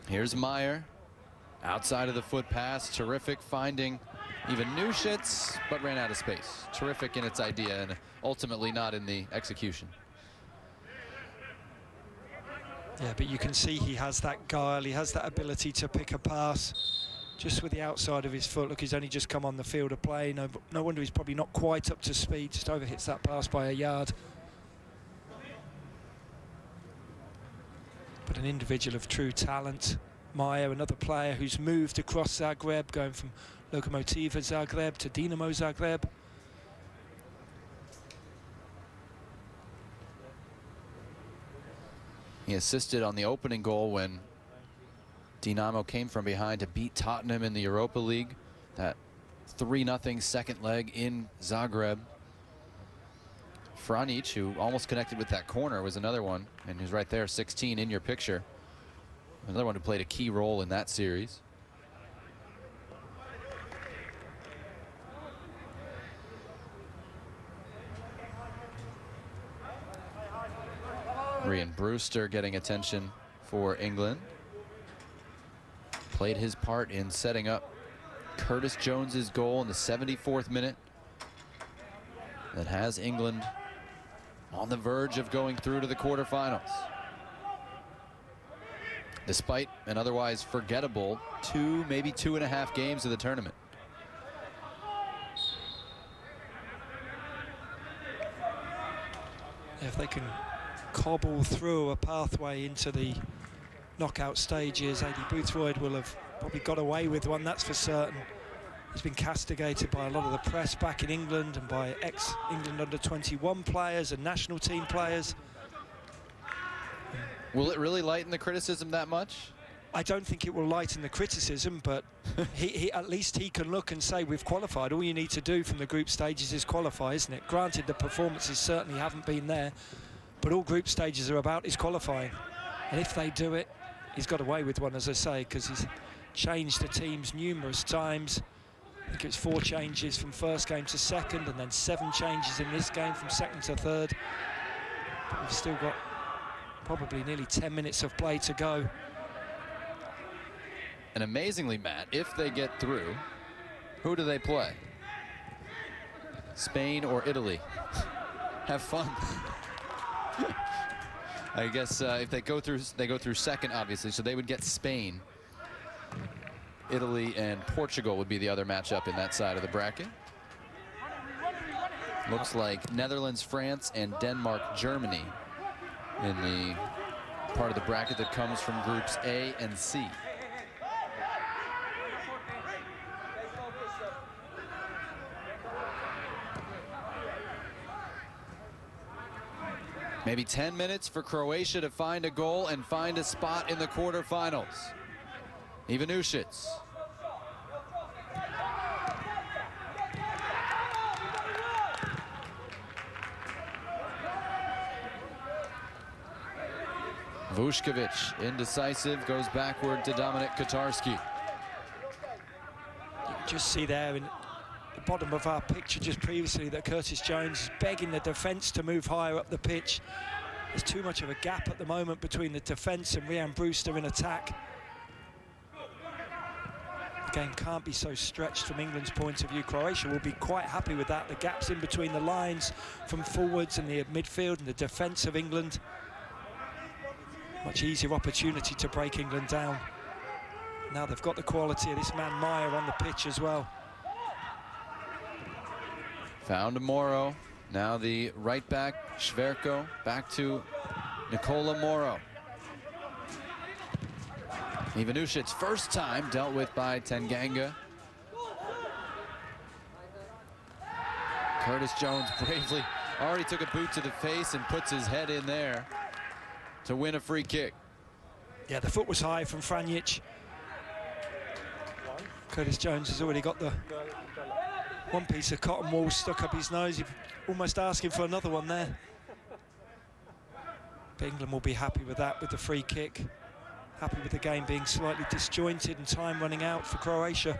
Here's Majer, outside of the foot pass, terrific finding Ivanušić, but ran out of space. Terrific in its idea and ultimately not in the execution. Yeah, but you can see he has that guile, he has that ability to pick a pass just with the outside of his foot. Look, he's only just come on the field of play. No wonder he's probably not quite up to speed, just overhits that pass by a yard. But an individual of true talent. Majer, another player who's moved across Zagreb, going from Lokomotiva Zagreb to Dinamo Zagreb. He assisted on the opening goal when Dinamo came from behind to beat Tottenham in the Europa League. That 3-0 second leg in Zagreb. Franjic, who almost connected with that corner, was another one, and who's right there, 16 in your picture. Another one who played a key role in that series. Ryan Brewster getting attention for England. Played his part in setting up Curtis Jones's goal in the 74th minute. That has England on the verge of going through to the quarterfinals. Despite an otherwise forgettable maybe 2.5 games of the tournament. If they can cobble through a pathway into the knockout stages, Adi Boothroyd will have probably got away with one, that's for certain. He's been castigated by a lot of the press back in England and by ex-England under-21 players and national team players. Will it really lighten the criticism that much? I don't think it will lighten the criticism, but he at least he can look and say, we've qualified. All you need to do from the group stages is qualify, isn't it? Granted, the performances certainly haven't been there, but all group stages are about is qualifying. And if they do it, he's got away with one, as I say, because he's changed the teams numerous times. I think it was 4 changes from first game to second, and then 7 changes in this game from second to third. But we've still got probably nearly 10 minutes of play to go. And amazingly, Matt, if they get through, who do they play? Spain or Italy? Have fun. I guess if they go through second, obviously, so they would get Spain. Italy and Portugal would be the other matchup in that side of the bracket. Looks like Netherlands, France, and Denmark, Germany in the part of the bracket that comes from groups A and C. Maybe 10 minutes for Croatia to find a goal and find a spot in the quarterfinals. Ivanušić. Vušković, indecisive, goes backward to Dominik Kotarski. You can just see there in the bottom of our picture just previously that Curtis Jones is begging the defence to move higher up the pitch. There's too much of a gap at the moment between the defence and Ryan Brewster in attack. The game can't be so stretched from England's point of view. Croatia will be quite happy with that. The gaps in between the lines from forwards and the midfield and the defence of England. Much easier opportunity to break England down. Now they've got the quality of this man Meyer on the pitch as well. Found Moro. Now the right back, Šverko, back to Nikola Moro. Ivanušić, first time dealt with by Tanganga. Curtis Jones bravely already took a boot to the face and puts his head in there to win a free kick. Yeah, the foot was high from Franjic. Curtis Jones has already got the one piece of cotton wool stuck up his nose. He's almost asking for another one there. But England will be happy with that, with the free kick. Happy with the game being slightly disjointed and time running out for Croatia.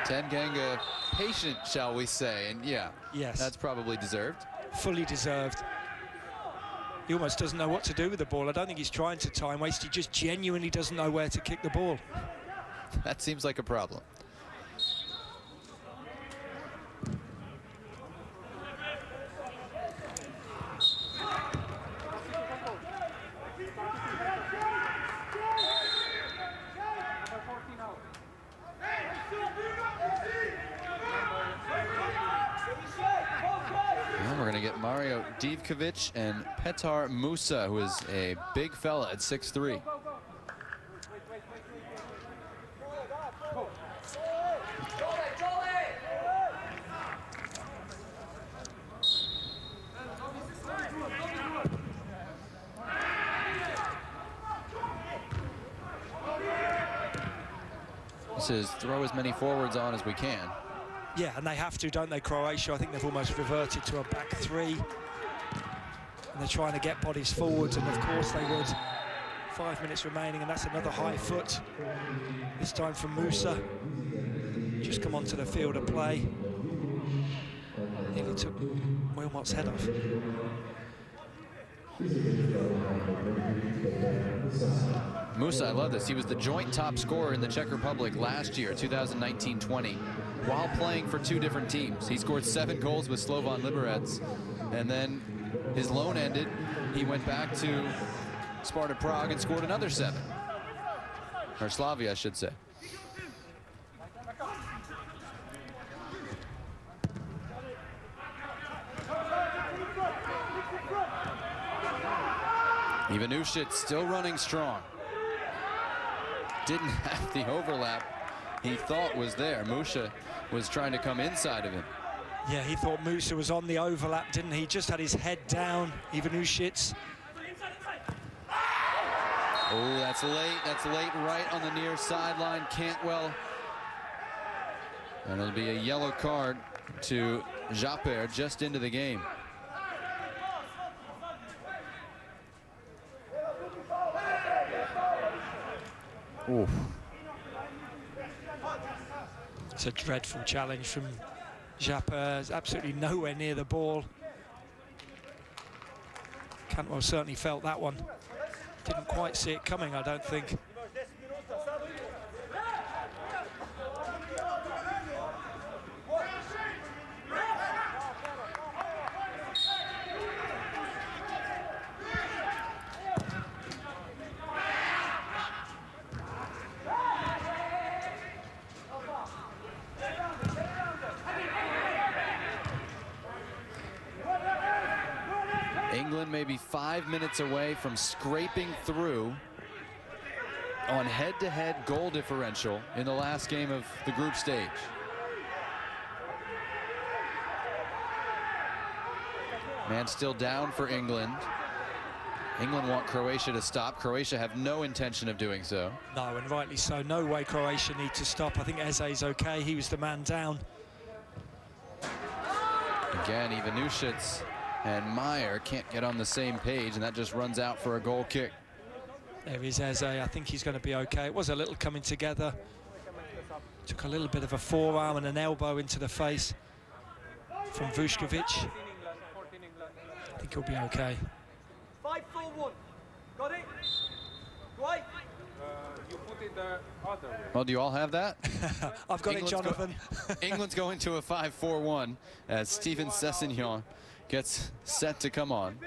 Tanganga patient, shall we say, and yeah, yes, that's probably deserved. Fully deserved. He almost doesn't know what to do with the ball. I don't think he's trying to time waste. He just genuinely doesn't know where to kick the ball. That seems like a problem. We're going to get Mario Divkovic and Petar Musa, who is a big fella at 6'3". This is throw as many forwards on as we can. Yeah, and they have to, don't they, Croatia? I think they've almost reverted to a back three. And they're trying to get bodies forwards, and of course they would. 5 minutes remaining, and that's another high foot. This time from Musa. Just come onto the field of play. Nearly took Wilmot's head off. Musa, I love this. He was the joint top scorer in the Czech Republic last year, 2019-20, while playing for two different teams. He scored 7 goals with Slovan Liberec, and then his loan ended. He went back to Sparta Prague and scored another 7. Or Slavia, I should say. Ivanušić still running strong. Didn't have the overlap he thought was there. Musa was trying to come inside of him. Yeah, he thought Musa was on the overlap, didn't he? Just had his head down, Ivanušić. Oh, that's late. That's late right on the near sideline. Cantwell. And it'll be a yellow card to Japer just into the game. Oof. It's a dreadful challenge from Japer. He's absolutely nowhere near the ball. Cantwell certainly felt that one. Didn't quite see it coming, I don't think. England may be 5 minutes away from scraping through on head-to-head goal differential in the last game of the group stage. Man still down for England. England want Croatia to stop. Croatia have no intention of doing so. No, and rightly so. No way Croatia need to stop. I think Eze's okay. He was the man down. Again, Ivanušić and Meyer can't get on the same page, and that just runs out for a goal kick. There is Eze. I think he's going to be okay. It was a little coming together. Took a little bit of a forearm and an elbow into the face from Vučković. I think he'll be okay. 5-4-1. Got it? Right. You put it the other way. Well, do you all have that? I've got it, Jonathan. England's going to a 5-4-1 as Steven Sessegnon gets set to come on.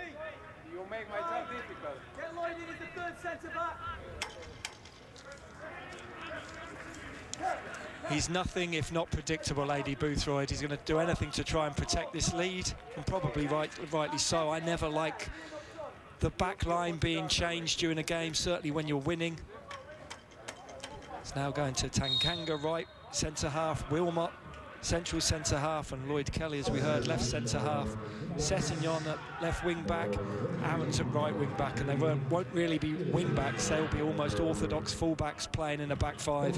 You make my job difficult. Get Lloyd in as the third centre back. He's nothing if not predictable, AD Boothroyd. He's going to do anything to try and protect this lead, and probably rightly so. I never like the back line being changed during a game, certainly when you're winning. It's now going to Tanganga, right centre half, Wilmot central centre half, and Lloyd Kelly, as we heard, left centre half. Sessegnon at left wing back, Aarons at right wing back, and they won't really be wing backs. They'll be almost orthodox full backs playing in a back five.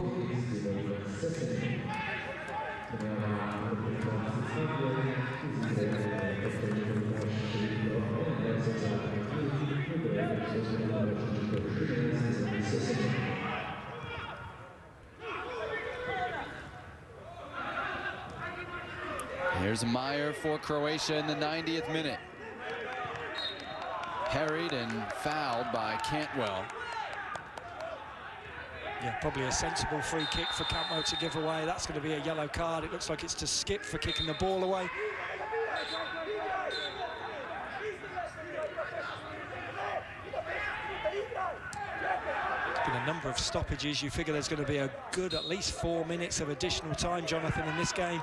Here's Meyer for Croatia in the 90th minute. Parried and fouled by Cantwell. Yeah, probably a sensible free kick for Cantwell to give away. That's going to be a yellow card. It looks like it's to Skip for kicking the ball away. There's been a number of stoppages. You figure there's going to be a good at least 4 minutes of additional time, Jonathan, in this game.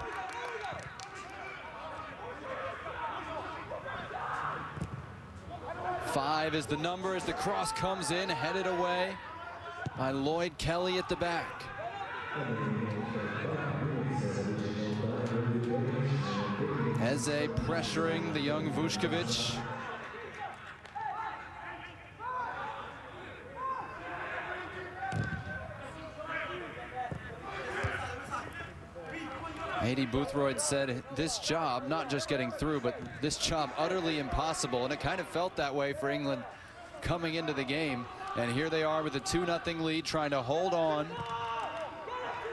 Five is the number as the cross comes in, headed away by Lloyd Kelly at the back. Eze pressuring the young Vučković. AD Boothroyd said this job, not just getting through, but this job utterly impossible, and it kind of felt that way for England coming into the game. And here they are with a 2-0 lead, trying to hold on.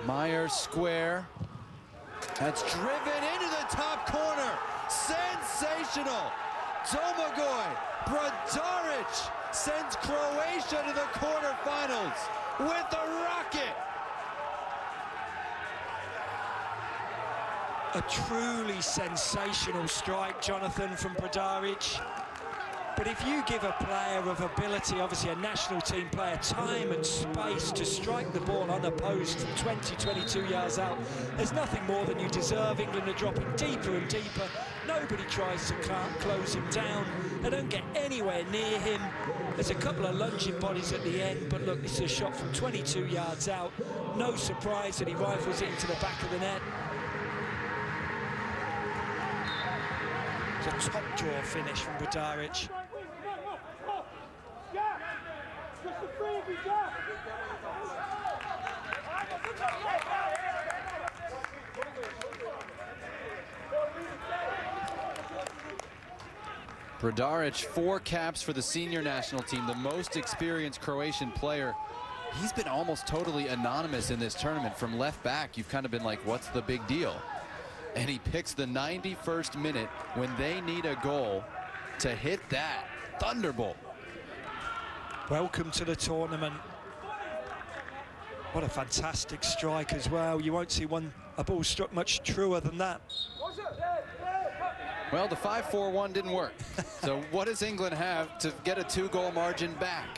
Meyer square. That's driven into the top corner. Sensational. Domagoj Brodaric sends Croatia to the quarterfinals with a rocket. A truly sensational strike, Jonathan, from Brodaric. But if you give a player of ability, obviously a national team player, time and space to strike the ball unopposed from 20, 22 yards out, there's nothing more than you deserve. England are dropping deeper and deeper. Nobody tries to close him down. They don't get anywhere near him. There's a couple of lunging bodies at the end, but look, this is a shot from 22 yards out. No surprise that he rifles it into the back of the net. It's a top draw finish from Brodaric. Brodaric, 4 caps for the senior national team, the most experienced Croatian player. He's been almost totally anonymous in this tournament. From left back, you've kind of been like, what's the big deal? And he picks the 91st minute when they need a goal to hit that thunderbolt. Welcome to the tournament. What a fantastic strike as well. You won't see a ball struck much truer than that. Well, the 5-4-1 didn't work. So what does England have to get a 2-goal margin back?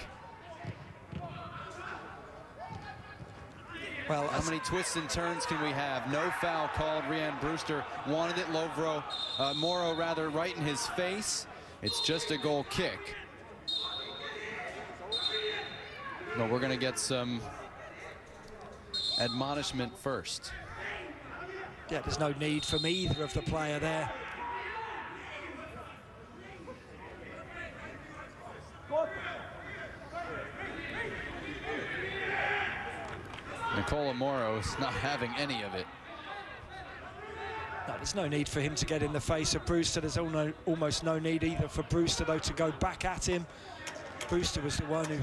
Well, how many twists and turns can we have? No foul called. Rhian Brewster wanted it. Moro rather right in his face. It's just a goal kick. No, we're going to get some admonishment first. Yeah, there's no need from either of the player there. Nicola Moro's not having any of it. No, there's no need for him to get in the face of Brewster. There's almost no need either for Brewster, though, to go back at him. Brewster was the one who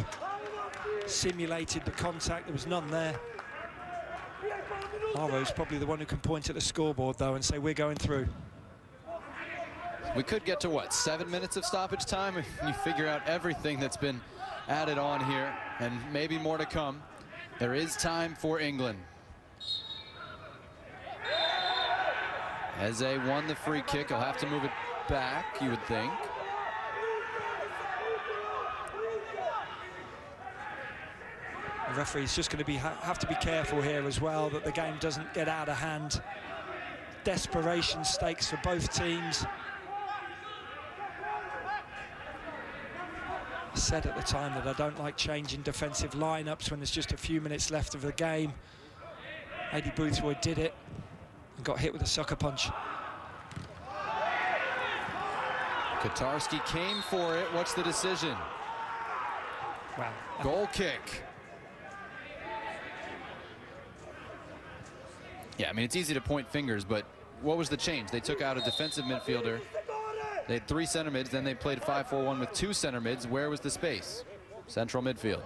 simulated the contact. There was none there. Moro's probably the one who can point at the scoreboard, though, and say, we're going through. We could get to, what, 7 minutes of stoppage time if you figure out everything that's been added on here, and maybe more to come. There is time for England. Eze won the free kick. He'll have to move it back, you would think. The referee's just going to have to be careful here as well that the game doesn't get out of hand. Desperation stakes for both teams. I said at the time that I don't like changing defensive lineups when there's just a few minutes left of the game. Adi Boothroyd did it and got hit with a sucker punch. Kotarski came for it. What's the decision? Wow. Goal kick. Yeah, I mean, it's easy to point fingers, but what was the change? They took out a defensive midfielder. They had 3 center mids, then they played 5-4-1 with 2 center mids. Where was the space? Central midfield.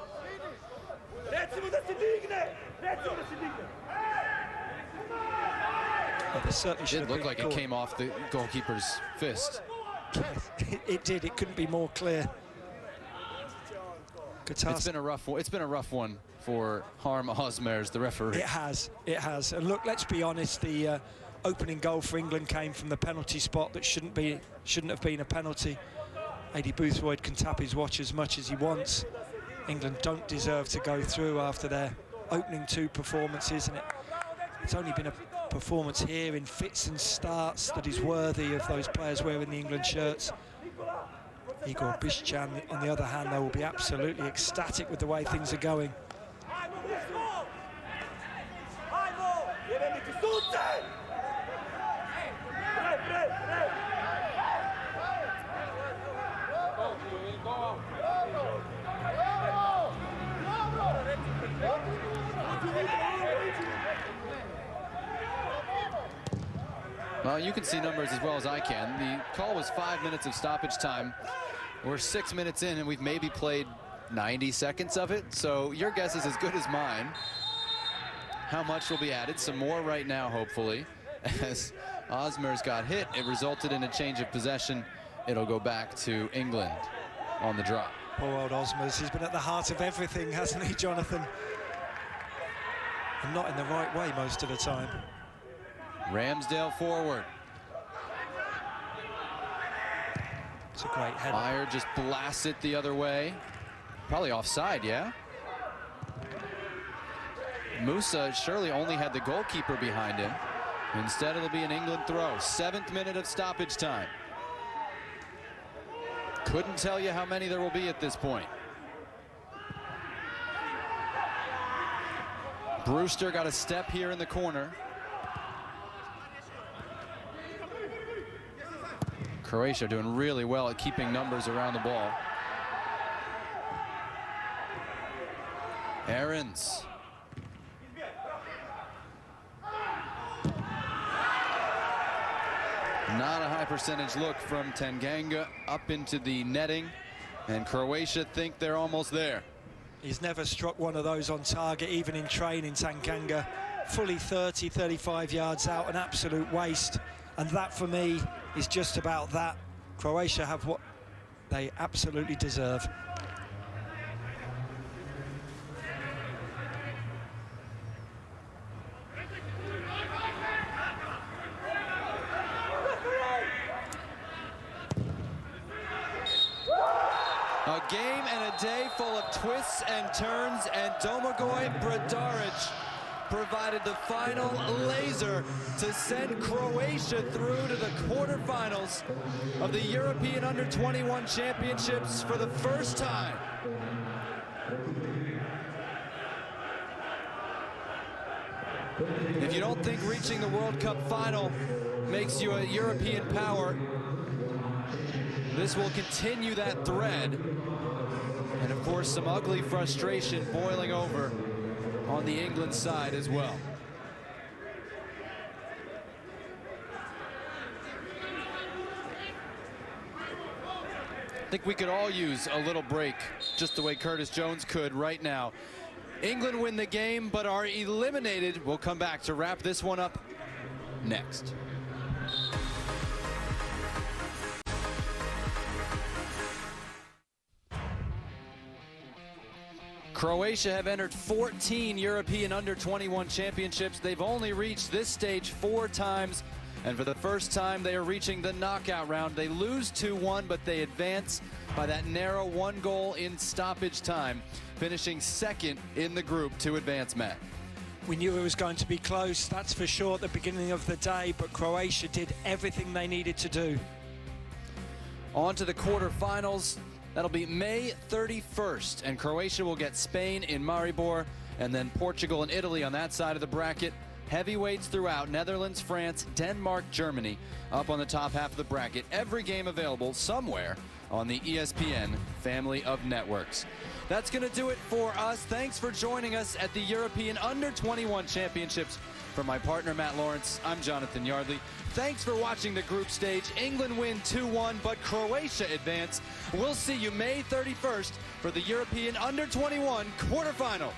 It did look like it came off the goalkeeper's fist. It did. It couldn't be more clear. It's been a rough one. It's been a rough one for Harm Osmers, the referee. It has. It has. And look, let's be honest. The opening goal for England came from the penalty spot that shouldn't have been a penalty. Adi Boothroyd can tap his watch as much as he wants. England don't deserve to go through after their opening 2 performances, and it's only been a performance here in fits and starts that is worthy of those players wearing the England shirts. Igor Bišćan, on the other hand, though, will be absolutely ecstatic with the way things are going. Well, you can see numbers as well as I can. The call was 5 minutes of stoppage time. We're 6 minutes in, and we've maybe played 90 seconds of it. So your guess is as good as mine. How much will be added? Some more right now, hopefully. As Osmers got hit, it resulted in a change of possession. It'll go back to England on the drop. Poor old Osmers. He's been at the heart of everything, hasn't he, Jonathan? And not in the right way most of the time. Ramsdale forward. It's a great header. Meyer just blasts it the other way. Probably offside, yeah? Musa surely only had the goalkeeper behind him. Instead, it'll be an England throw. 7th minute of stoppage time. Couldn't tell you how many there will be at this point. Brewster got a step here in the corner. Croatia doing really well at keeping numbers around the ball. Aarons. Not a high percentage look from Tanganga up into the netting, and Croatia think they're almost there. He's never struck one of those on target, even in training, Tanganga. Fully 30, 35 yards out, an absolute waste. And that, for me, is just about that. Croatia have what they absolutely deserve. A game and a day full of twists and turns, and Domagoj Bradaric provided the final laser to send Croatia through to the quarterfinals of the European Under-21 Championships for the first time. If you don't think reaching the World Cup final makes you a European power, this will continue that thread. And of course, some ugly frustration boiling over on the England side as well. I think we could all use a little break, just the way Curtis Jones could right now. England win the game, but are eliminated. We'll come back to wrap this one up next. Croatia have entered 14 European Under-21 championships. They've only reached this stage 4 times, and for the first time they are reaching the knockout round. They lose 2-1, but they advance by that narrow 1 goal in stoppage time, finishing second in the group to advance, Matt. We knew it was going to be close, that's for sure, at the beginning of the day, but Croatia did everything they needed to do. On to the quarterfinals. That'll be May 31st, and Croatia will get Spain in Maribor, and then Portugal and Italy on that side of the bracket. Heavyweights throughout: Netherlands, France, Denmark, Germany, up on the top half of the bracket. Every game available somewhere on the ESPN family of networks. That's going to do it for us. Thanks for joining us at the European Under-21 Championships. For my partner, Matt Lawrence, I'm Jonathan Yardley. Thanks for watching the group stage. England win 2-1, but Croatia advance. We'll see you May 31st for the European Under-21 quarterfinals.